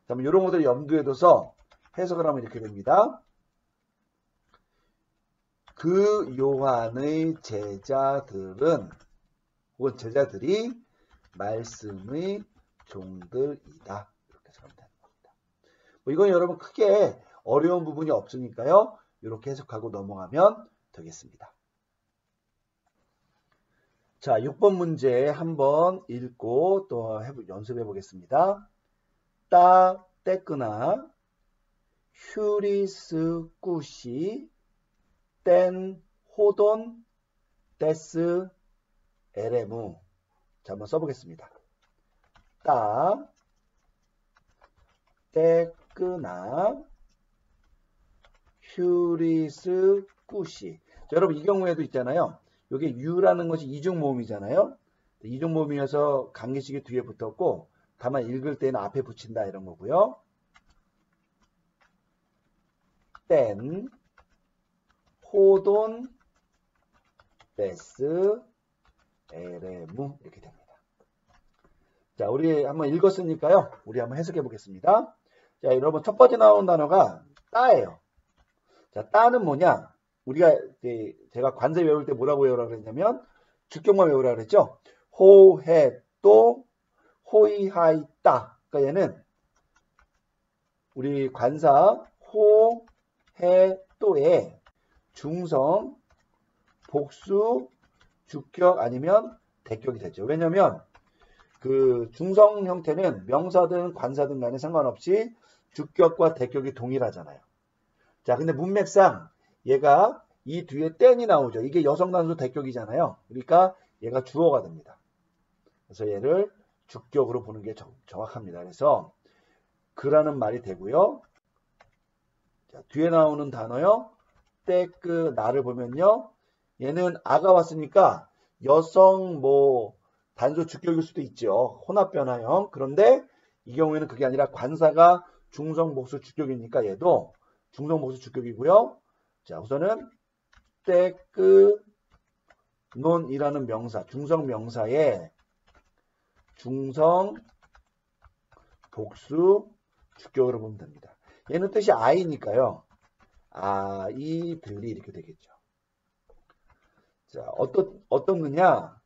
그러면 이런 것들을 염두에 둬서 해석을 하면 이렇게 됩니다. 그 요한의 제자들은 혹은 제자들이 말씀의 종들이다. 이렇게 해석하면 되는 겁니다. 뭐 이건 여러분 크게 어려운 부분이 없으니까요. 이렇게 해석하고 넘어가면 되겠습니다. 자, 6번 문제 한번 읽고 또 연습해 보겠습니다. 떼끄나 휴리스 꾸시 땐 호돈 데스 에레무. 자, 한번 써보겠습니다. 떼끄나 휴리스 꾸시. 자, 여러분 이 경우에도 있잖아요. 이게 유라는 것이 이중모음이잖아요. 이중모음이어서 강기식이 뒤에 붙었고 다만 읽을 때는 앞에 붙인다 이런 거고요. 땐 호돈 데스 에레무 이렇게 됩니다. 자, 우리 한번 읽었으니까요. 우리 한번 해석해 보겠습니다. 자, 여러분 첫 번째 나온 단어가 따예요. 자, 따는 뭐냐? 우리가 제가 관세 외울 때 뭐라고 외우라고 그랬냐면 주격만 외우라고 그랬죠. 호해 또 호이하이 따. 그러니까 얘는 우리 관사 호해 또에 중성 복수 주격 아니면 대격이 되죠. 왜냐면 그 중성 형태는 명사든 관사든 간에 상관없이 주격과 대격이 동일하잖아요. 자, 근데 문맥상 얘가 이 뒤에 땐이 나오죠. 이게 여성 단수 대격이잖아요. 그러니까 얘가 주어가 됩니다. 그래서 얘를 주격으로 보는 게 정확합니다. 그래서 그라는 말이 되고요. 자, 뒤에 나오는 단어요. 떼끄 나를 보면요. 얘는 아가 왔으니까 여성 뭐 단수 주격일 수도 있죠. 혼합 변화형. 그런데 이 경우에는 그게 아니라 관사가 중성 복수 주격이니까 얘도 중성 복수 주격이고요. 자, 우선은 떼끄 논이라는 명사, 중성 명사에 중성 복수 주격으로 보면 됩니다. 얘는 뜻이 아이니까요. 아이들이 이렇게 되겠죠. 자, 어떻느냐?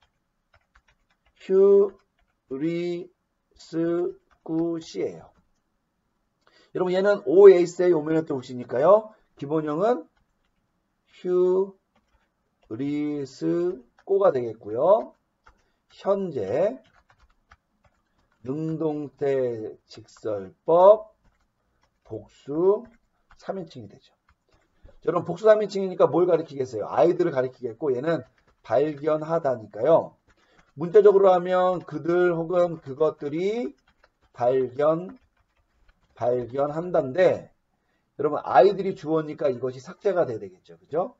휴리스굿이에요. 여러분 얘는 OSA 오면에 또 오시니까요. 기본형은 휴리스꼬가 되겠고요. 현재 능동태 직설법 복수 3인칭이 되죠. 여러분 복수 3인칭이니까 뭘 가리키겠어요? 아이들을 가리키겠고 얘는 발견하다니까요. 문자적으로 하면 그들 혹은 그것들이 발견한다인데 여러분 아이들이 주어니까 이것이 삭제가 돼야 되겠죠. 그죠?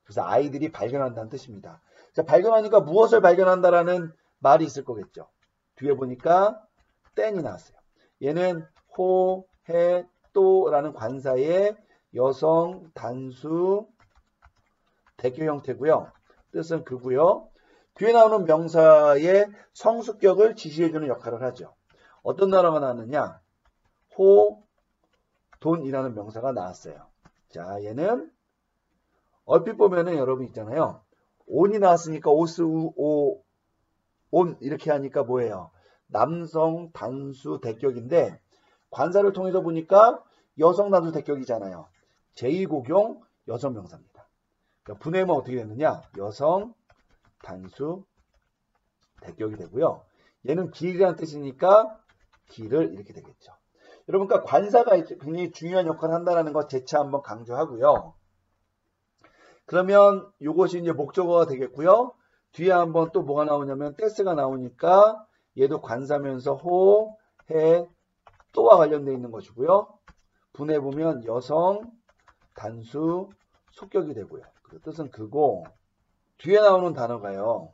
그래서 아이들이 발견한다는 뜻입니다. 자, 발견하니까 무엇을 발견한다라는 말이 있을 거겠죠. 뒤에 보니까 땐이 나왔어요. 얘는 호, 해, 또라는 관사의 여성 단수 대표 형태고요. 뜻은 그고요. 뒤에 나오는 명사의 성수격을 지시해주는 역할을 하죠. 어떤 단어가 나왔느냐? 호, 돈이라는 명사가 나왔어요. 자, 얘는 얼핏 보면은 여러분 있잖아요. 온이 나왔으니까 오스, 우, 오, 온 이렇게 하니까 뭐예요? 남성 단수 대격인데 관사를 통해서 보니까 여성 단수 대격이잖아요. 제2고경 여성 명사입니다. 그러니까 분해면 어떻게 되느냐? 여성 단수 대격이 되고요. 얘는 길이라는 뜻이니까 길을 이렇게 되겠죠. 여러분, 그러니까 관사가 굉장히 중요한 역할을 한다는 거 재차 한번 강조하고요. 그러면 이것이 이제 목적어가 되겠고요. 뒤에 한번 또 뭐가 나오냐면 떼스가 나오니까 얘도 관사면서 호, 해, 또와 관련되어 있는 것이고요. 분해 보면 여성 단수 속격이 되고요. 그 뜻은 그고 뒤에 나오는 단어가요.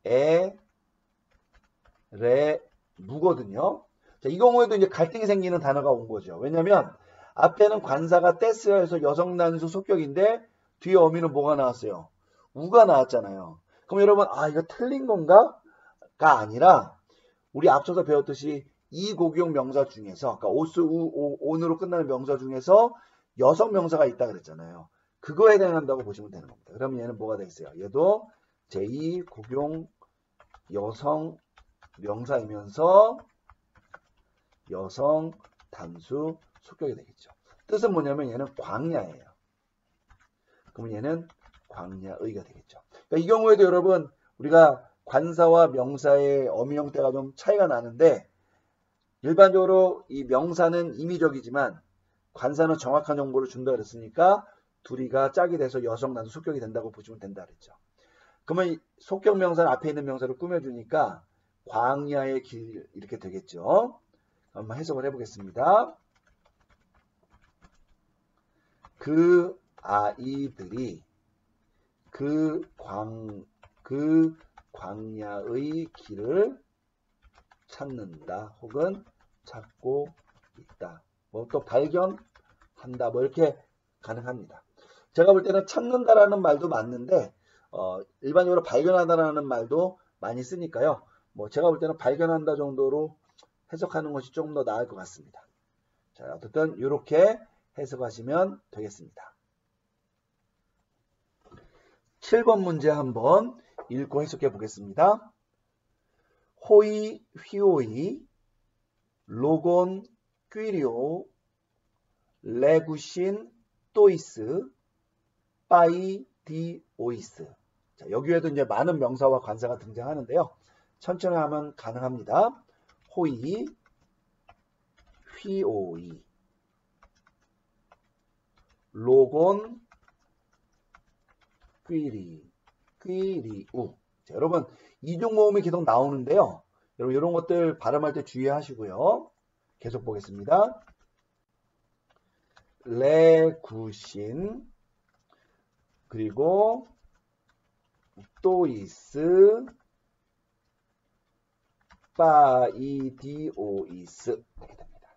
에, 레, 무거든요. 자, 이 경우에도 이제 갈등이 생기는 단어가 온 거죠. 왜냐면 앞에는 관사가 떼스여서 여성 단수 속격인데 뒤에 어미는 뭐가 나왔어요? 우가 나왔잖아요. 그럼 여러분, 아, 이거 틀린 건가? 가 아니라 우리 앞서서 배웠듯이 이 고기용 명사 중에서, 그러니까 오스, 우, 오, 온으로 끝나는 명사 중에서 여성 명사가 있다 그랬잖아요. 그거에 해당한다고 보시면 되는 겁니다. 그러면 얘는 뭐가 되겠어요? 얘도 제2 고기용 여성 명사이면서 여성 단수 속격이 되겠죠. 뜻은 뭐냐면 얘는 광야예요. 그러면 얘는 광야의가 되겠죠. 그러니까 이 경우에도 여러분 우리가 관사와 명사의 어미 형태가 좀 차이가 나는데 일반적으로 이 명사는 임의적이지만 관사는 정확한 정보를 준다 그랬으니까 둘이가 짝이 돼서 여성 단수 속격이 된다고 보시면 된다 그랬죠. 그러면 속격 명사는 앞에 있는 명사를 꾸며주니까 광야의 길 이렇게 되겠죠. 한번 해석을 해보겠습니다. 그 아이들이 그 광야의 길을 찾는다 혹은 찾고 있다. 뭐 또 발견한다 뭐 이렇게 가능합니다. 제가 볼 때는 찾는다라는 말도 맞는데 일반적으로 발견한다라는 말도 많이 쓰니까요. 뭐 제가 볼 때는 발견한다 정도로 해석하는 것이 조금 더 나을 것 같습니다. 자, 어쨌든 이렇게 해석하시면 되겠습니다. 7번 문제 한번 읽고 해석해 보겠습니다. 호이, 휘오이, 로곤, 퀴리오, 레구신, 또이스, 빠이, 디오이스. 자, 여기에도 이제 많은 명사와 관사가 등장하는데요. 천천히 하면 가능합니다. 호이, 휘오이, 로곤, 퀴리우. 자, 여러분 이중 모음이 계속 나오는데요. 여러분 이런 것들 발음할 때 주의하시고요. 계속 보겠습니다. 레구신 그리고 또이스 빠이디오이스 이렇게 됩니다.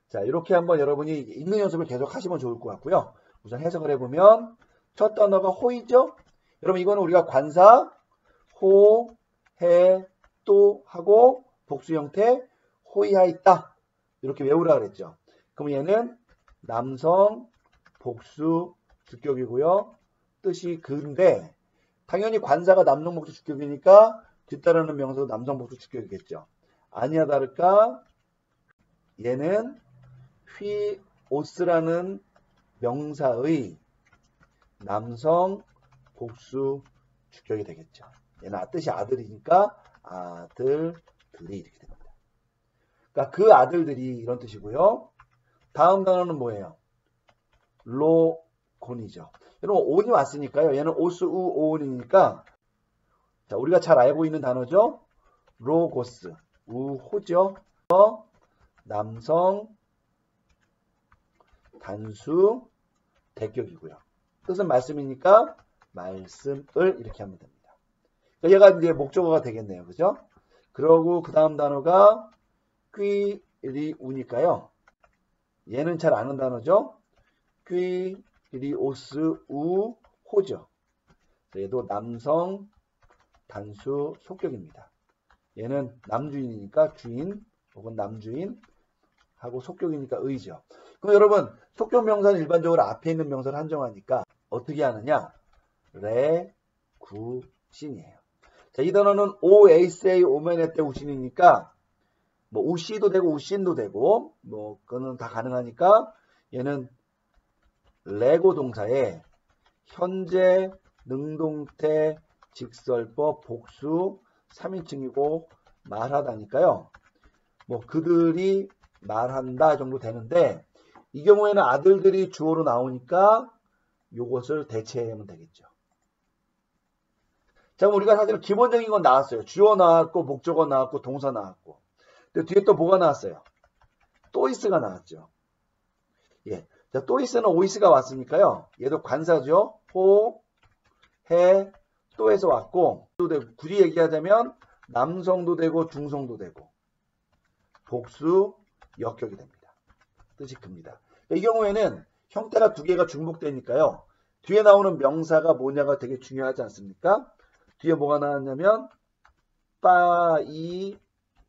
자, 이렇게 한번 여러분이 읽는 연습을 계속 하시면 좋을 것 같고요. 우선 해석을 해보면 첫 단어가 호이죠. 여러분 이거는 우리가 관사 호, 해, 또 하고 복수 형태 호이하있다 이렇게 외우라 그랬죠. 그럼 얘는 남성 복수 주격이고요. 뜻이 근데 당연히 관사가 남성 복수 주격이니까 뒤따르는 명사도 남성 복수 주격이겠죠. 아니야 다를까 얘는 휘오스라는 명사의 남성 복수 주격이 되겠죠. 얘는 뜻이 아들이니까 아들들이 이렇게 됩니다. 그러니까 그 아들들이 이런 뜻이고요. 다음 단어는 뭐예요? 로곤이죠. 여러분 온이 왔으니까요. 얘는 오스 우 오온이니까 자, 우리가 잘 알고 있는 단어죠. 로고스 우호죠. 남성 단수 대격이고요. 뜻은 말씀이니까 말씀을 이렇게 하면 됩니다. 얘가 이제 목적어가 되겠네요. 그죠? 그러고 그 다음 단어가 퀴리우니까요. 얘는 잘 아는 단어죠. 퀴리오스 우 호죠. 얘도 남성 단수 속격입니다. 얘는 남주인이니까 주인 혹은 남주인 하고 속격이니까 의죠. 그럼 여러분 속격 명사는 일반적으로 앞에 있는 명사를 한정하니까 어떻게 하느냐? 레, 구, 신이에요. 자, 이 단어는 OSA 오메네 때 우신이니까 뭐 우시도 되고 우신도 되고 뭐 그거는 다 가능하니까 얘는 레고 동사에 현재, 능동태, 직설법, 복수, 3인칭이고 말하다니까요. 뭐 그들이 말한다 정도 되는데 이 경우에는 아들들이 주어로 나오니까 요것을 대체하면 되겠죠. 자, 그럼 우리가 사실은 기본적인 건 나왔어요. 주어 나왔고 목적어 나왔고 동사 나왔고. 근데 뒤에 또 뭐가 나왔어요? 또이스가 나왔죠. 예. 자, 또이스는 오이스가 왔으니까요. 얘도 관사죠. 호, 해, 또에서 왔고 또 굳이 얘기하자면 남성도 되고 중성도 되고 복수, 역격이 됩니다. 뜻이 큽니다. 이 경우에는 형태가 두 개가 중복되니까요. 뒤에 나오는 명사가 뭐냐가 되게 중요하지 않습니까? 뒤에 뭐가 나왔냐면 빠이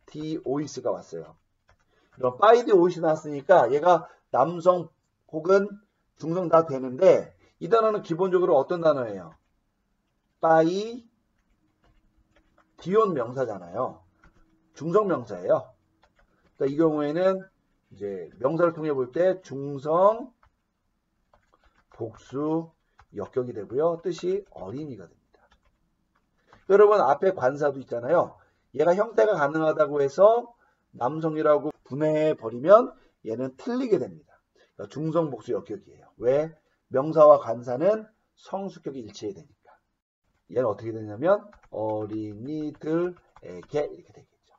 디 오이스가 왔어요. 그럼 빠이 디 오이스 나왔으니까 얘가 남성 혹은 중성 다 되는데 이 단어는 기본적으로 어떤 단어예요? 빠이 디온 명사잖아요. 중성 명사예요. 그러니까 이 경우에는 이제 명사를 통해 볼 때 중성, 복수, 역격이 되고요. 뜻이 어린이가 됩니다. 여러분 앞에 관사도 있잖아요. 얘가 형태가 가능하다고 해서 남성이라고 분해해 버리면 얘는 틀리게 됩니다. 그러니까 중성, 복수, 역격이에요. 왜? 명사와 관사는 성수격이 일치해야 되니까. 얘는 어떻게 되냐면 어린이들에게 이렇게 되겠죠.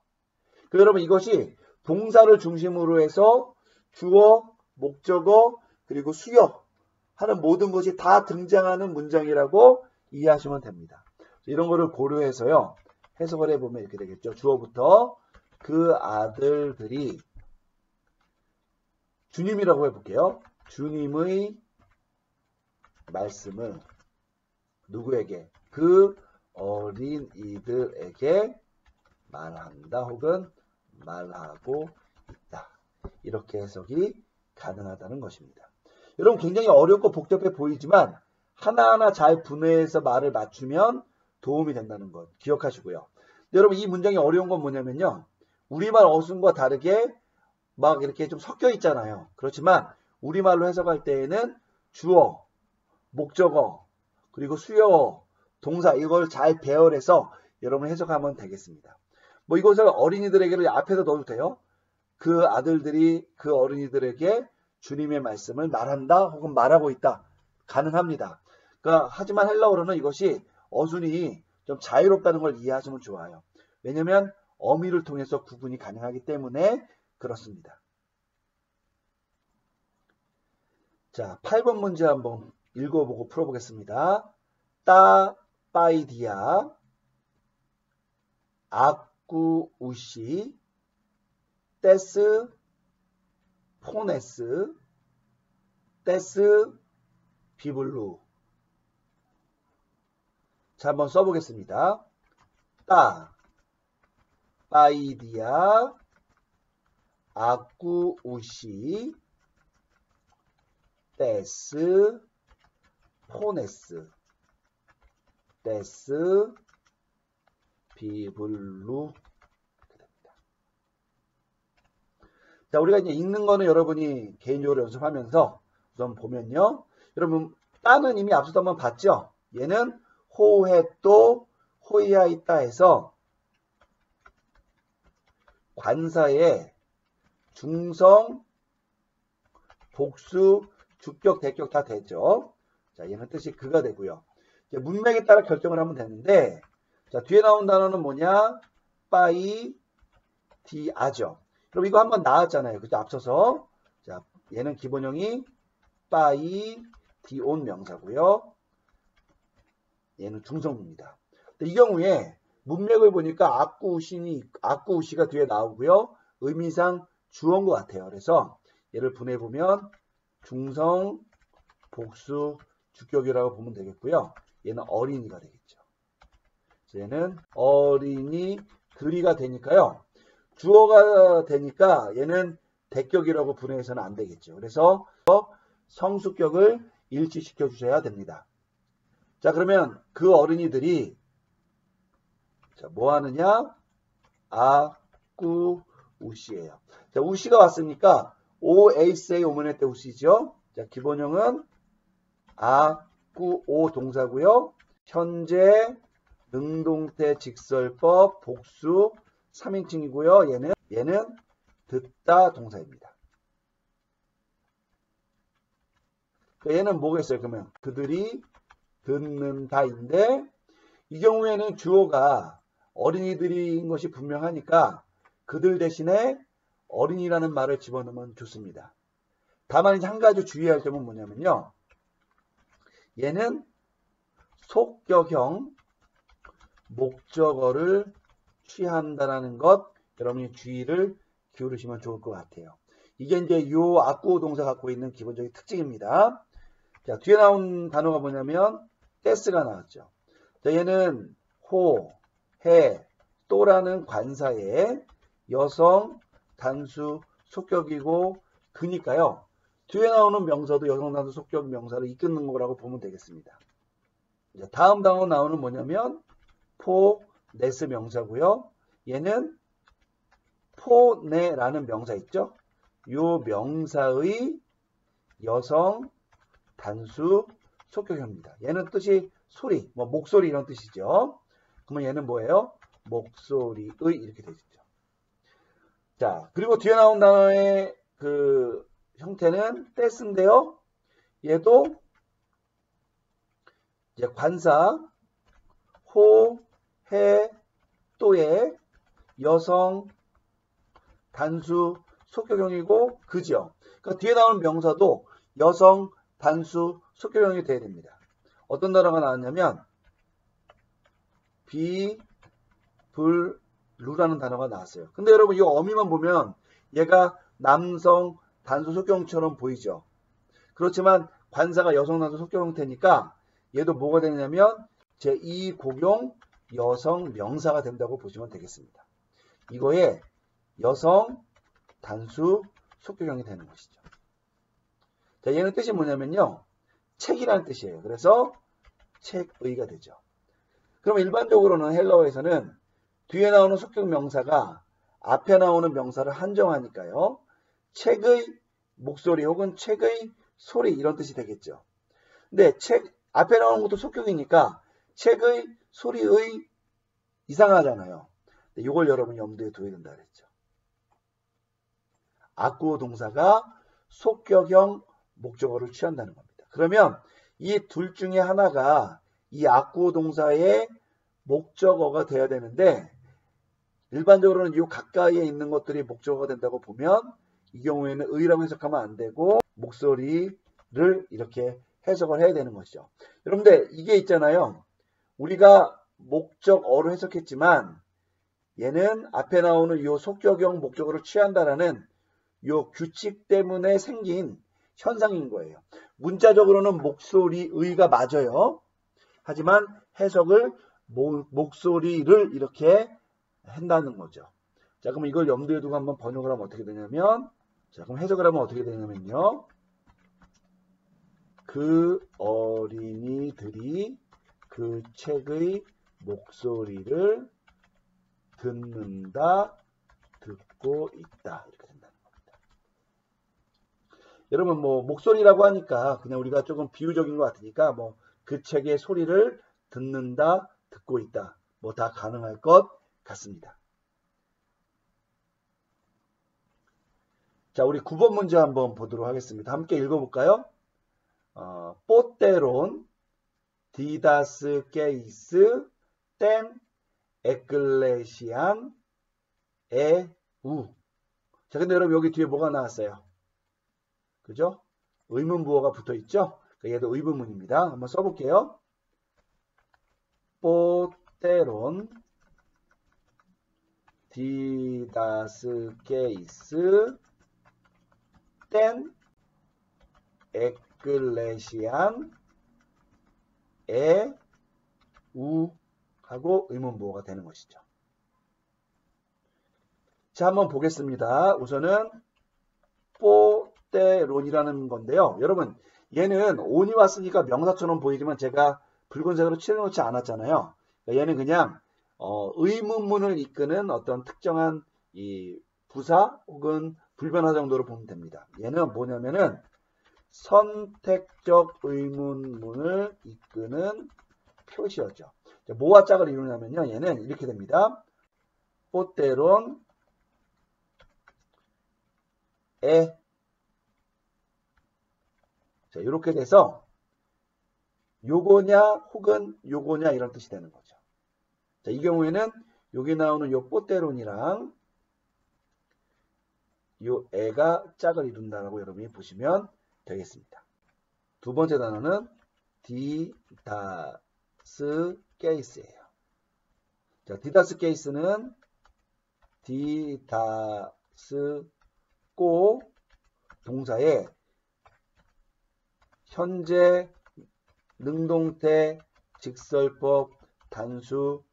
여러분 이것이 동사를 중심으로 해서 주어, 목적어, 그리고 수역 하는 모든 것이 다 등장하는 문장이라고 이해하시면 됩니다. 이런 거를 고려해서요. 해석을 해보면 이렇게 되겠죠. 주어부터 그 아들들이 주님이라고 해볼게요. 주님의 말씀을 누구에게? 그 어린이들에게 말한다 혹은 말하고 있다. 이렇게 해석이 가능하다는 것입니다. 여러분 굉장히 어렵고 복잡해 보이지만 하나하나 잘 분해해서 말을 맞추면 도움이 된다는 것 기억하시고요. 여러분 이 문장이 어려운 건 뭐냐면요. 우리말 어순과 다르게 막 이렇게 좀 섞여 있잖아요. 그렇지만 우리말로 해석할 때에는 주어, 목적어, 그리고 수요, 동사 이걸 잘 배열해서 여러분 해석하면 되겠습니다. 뭐 이것을 어린이들에게를 앞에서 넣어도 돼요. 그 아들들이 그 어린이들에게 주님의 말씀을 말한다 혹은 말하고 있다. 가능합니다. 그러니까 하지만 헬라어로는 이것이 어순이 좀 자유롭다는 걸 이해하시면 좋아요. 왜냐하면 어미를 통해서 구분이 가능하기 때문에 그렇습니다. 자, 8번 문제 한번 읽어보고 풀어보겠습니다. 따 빠이디아 아쿠우시 떼스 포네스 떼스 비블루. 자, 한번 써보겠습니다. 따 빠이디아 아쿠우시 떼스 포네스 떼스 비블루. 자, 우리가 이제 읽는 거는 여러분이 개인적으로 연습하면서 우선 보면요. 여러분, 따는 이미 앞서도 한번 봤죠? 얘는 호햇도 호이야 있다 해서 관사에 중성, 복수, 주격, 대격 다 되죠. 자, 얘는 뜻이 그가 되고요. 이제 문맥에 따라 결정을 하면 되는데, 자, 뒤에 나온 단어는 뭐냐? 빠이, 디아죠. 그럼 이거 한번 나왔잖아요. 그죠? 앞서서. 자, 얘는 기본형이 빠이 디온 명사고요. 얘는 중성입니다. 이 경우에 문맥을 보니까 악구우시가 뒤에 나오고요. 의미상 주어인 것 같아요. 그래서 얘를 분해해보면 중성, 복수, 주격이라고 보면 되겠고요. 얘는 어린이가 되겠죠. 얘는 어린이들이가 되니까요. 주어가 되니까 얘는 대격이라고 분해해서는 안 되겠죠. 그래서 성수격을 일치시켜 주셔야 됩니다. 자, 그러면 그 어린이들이 자, 뭐 하느냐? 아꾸 우시예요. 자, 우시가 왔으니까 OSA 오면의 때 우시죠. 자, 기본형은 아꾸 오 동사고요. 현재 능동태 직설법 복수 3인칭이고요. 얘는 듣다 동사입니다. 얘는 뭐겠어요? 그러면 그들이 듣는다인데 이 경우에는 주어가 어린이들인 것이 분명하니까 그들 대신에 어린이라는 말을 집어넣으면 좋습니다. 다만 이제 한 가지 주의할 점은 뭐냐면요. 얘는 속격형 목적어를 취한다라는 것 여러분이 주의를 기울이시면 좋을 것 같아요. 이게 이제 요 악구어 동사 갖고 있는 기본적인 특징입니다. 자, 뒤에 나온 단어가 뭐냐면 떼스가 나왔죠. 자, 얘는 호, 해, 또라는 관사에 여성, 단수, 속격이고 그니까요. 뒤에 나오는 명사도 여성, 단수, 속격 명사를 이끄는 거라고 보면 되겠습니다. 자, 다음 단어 나오는 뭐냐면 포, 네스 명사고요. 얘는 포네라는 명사 있죠. 요 명사의 여성, 단수, 속격형입니다. 얘는 뜻이 소리, 뭐 목소리 이런 뜻이죠. 그러면 얘는 뭐예요? 목소리의 이렇게 되죠. 자, 그리고 뒤에 나온 단어의 그 형태는 떼스인데요. 얘도 이제 관사, 호, 해, 또의 여성, 단수, 속격형이고 그죠. 그러니까 뒤에 나오는 명사도 여성, 단수, 속격형이 돼야 됩니다. 어떤 단어가 나왔냐면 비, 불, 루라는 단어가 나왔어요. 근데 여러분 이 어미만 보면 얘가 남성, 단수, 속격형처럼 보이죠. 그렇지만 관사가 여성, 단수, 속격 형태니까 얘도 뭐가 되냐면 제2공용 여성 명사가 된다고 보시면 되겠습니다. 이거에 여성, 단수, 속격형이 되는 것이죠. 자, 얘는 뜻이 뭐냐면요. 책이라는 뜻이에요. 그래서 책의가 되죠. 그럼 일반적으로는 헬라어에서는 뒤에 나오는 속격 명사가 앞에 나오는 명사를 한정하니까요. 책의 목소리 혹은 책의 소리 이런 뜻이 되겠죠. 근데 책 앞에 나오는 것도 속격이니까 책의 소리의 이상하잖아요. 이걸 여러분 염두에 둬야 된다 그랬죠. 악구어 동사가 속격형 목적어를 취한다는 겁니다. 그러면 이 둘 중에 하나가 이 악구어 동사의 목적어가 돼야 되는데 일반적으로는 이 가까이에 있는 것들이 목적어가 된다고 보면 이 경우에는 의라고 해석하면 안 되고 목소리를 이렇게 해석을 해야 되는 것이죠. 여러분들 이게 있잖아요. 우리가 목적어로 해석했지만 얘는 앞에 나오는 이 속격형 목적어를 취한다라는 이 규칙 때문에 생긴 현상인 거예요. 문자적으로는 목소리의가 맞아요. 하지만 해석을 목소리를 이렇게 한다는 거죠. 자, 그럼 이걸 염두에 두고 한번 번역을 하면 어떻게 되냐면 자, 그럼 해석을 하면 어떻게 되냐면요. 그 어린이들이 그 책의 목소리를 듣는다, 듣고 있다. 이렇게 된다는 겁니다. 여러분 뭐 목소리라고 하니까 그냥 우리가 조금 비유적인 것 같으니까 뭐 그 책의 소리를 듣는다, 듣고 있다. 뭐 다 가능할 것 같습니다. 자, 우리 9번 문제 한번 보도록 하겠습니다. 함께 읽어볼까요? 뽀테론 디다스 게이스 땐 에클레시안 에우. 자, 근데 여러분 여기 뒤에 뭐가 나왔어요? 그죠? 의문부호가 붙어 있죠? 얘도 의문문입니다. 한번 써볼게요. 뽀테론 디다스 게이스 땐 에클레시안 에 우 하고 의문부호가 되는 것이죠. 자, 한번 보겠습니다. 우선은 뽀테론이라는 건데요. 여러분, 얘는 온이 왔으니까 명사처럼 보이지만 제가 붉은색으로 칠해놓지 않았잖아요. 얘는 그냥 의문문을 이끄는 어떤 특정한 이 부사 혹은 불변화 정도로 보면 됩니다. 얘는 뭐냐면은 선택적 의문문을 이끄는 표시어죠. 뭐와 짝을 이루냐면요. 얘는 이렇게 됩니다. 뽀테론 에 자, 이렇게 돼서 요거냐 혹은 요거냐 이런 뜻이 되는 거죠. 자, 이 경우에는 여기 나오는 요 뽀테론이랑 요 애가 짝을 이룬다라고 여러분이 보시면 되겠습니다. 두 번째 단어는 디다스 게이스예요. 자, 디다스 게이스는 디다스 꼬 동사에 현재 능동태 직설법 단수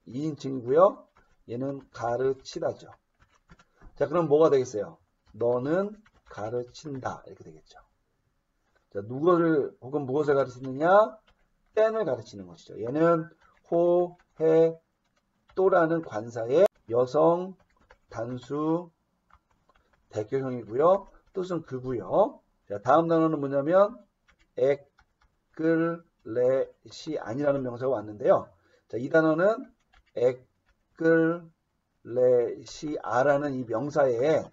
2인칭이고요. 얘는 가르치다죠. 자, 그럼 뭐가 되겠어요? 너는 가르친다 이렇게 되겠죠. 자, 누구를 혹은 무엇을 가르치느냐? 땐을 가르치는 것이죠. 얘는 호, 해, 또라는 관사의 여성 단수 대표형이고요. 뜻은 그고요. 자, 다음 단어는 뭐냐면 에클레시안이라는 명사가 왔는데요. 자, 이 단어는 에클레시아라는 이 명사에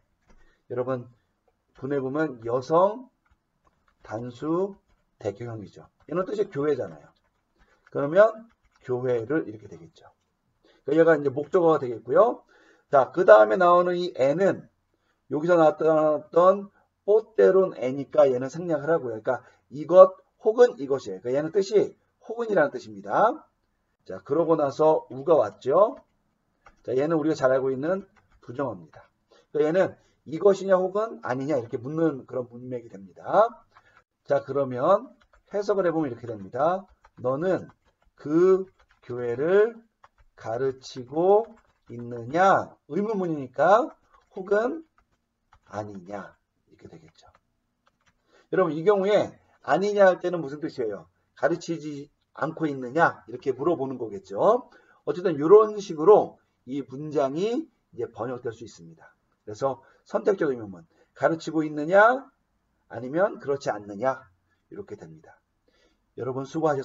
여러분 분해보면 여성 단수 대표형이죠. 이런 뜻이 교회잖아요. 그러면 교회를 이렇게 되겠죠. 얘가 이제 목적어가 되겠고요. 자, 그 다음에 나오는 이 애는 여기서 나타났던 뽀테론 애니까 얘는 생략을 하고요. 그러니까 이것 혹은 이것이에요. 그러니까 얘는 뜻이 혹은이라는 뜻입니다. 자, 그러고 나서 우가 왔죠. 자, 얘는 우리가 잘 알고 있는 부정어입니다. 그러니까 얘는 이것이냐 혹은 아니냐 이렇게 묻는 그런 문맥이 됩니다. 자, 그러면 해석을 해보면 이렇게 됩니다. 너는 그 교회를 가르치고 있느냐? 의문문이니까 혹은 아니냐 이렇게 되겠죠. 여러분 이 경우에 아니냐 할 때는 무슨 뜻이에요? 가르치지 않고 있느냐 이렇게 물어보는 거겠죠. 어쨌든 이런 식으로 이 문장이 이제 번역될 수 있습니다. 그래서 선택적 의문문 가르치고 있느냐 아니면 그렇지 않느냐 이렇게 됩니다. 여러분 수고하셨습니다.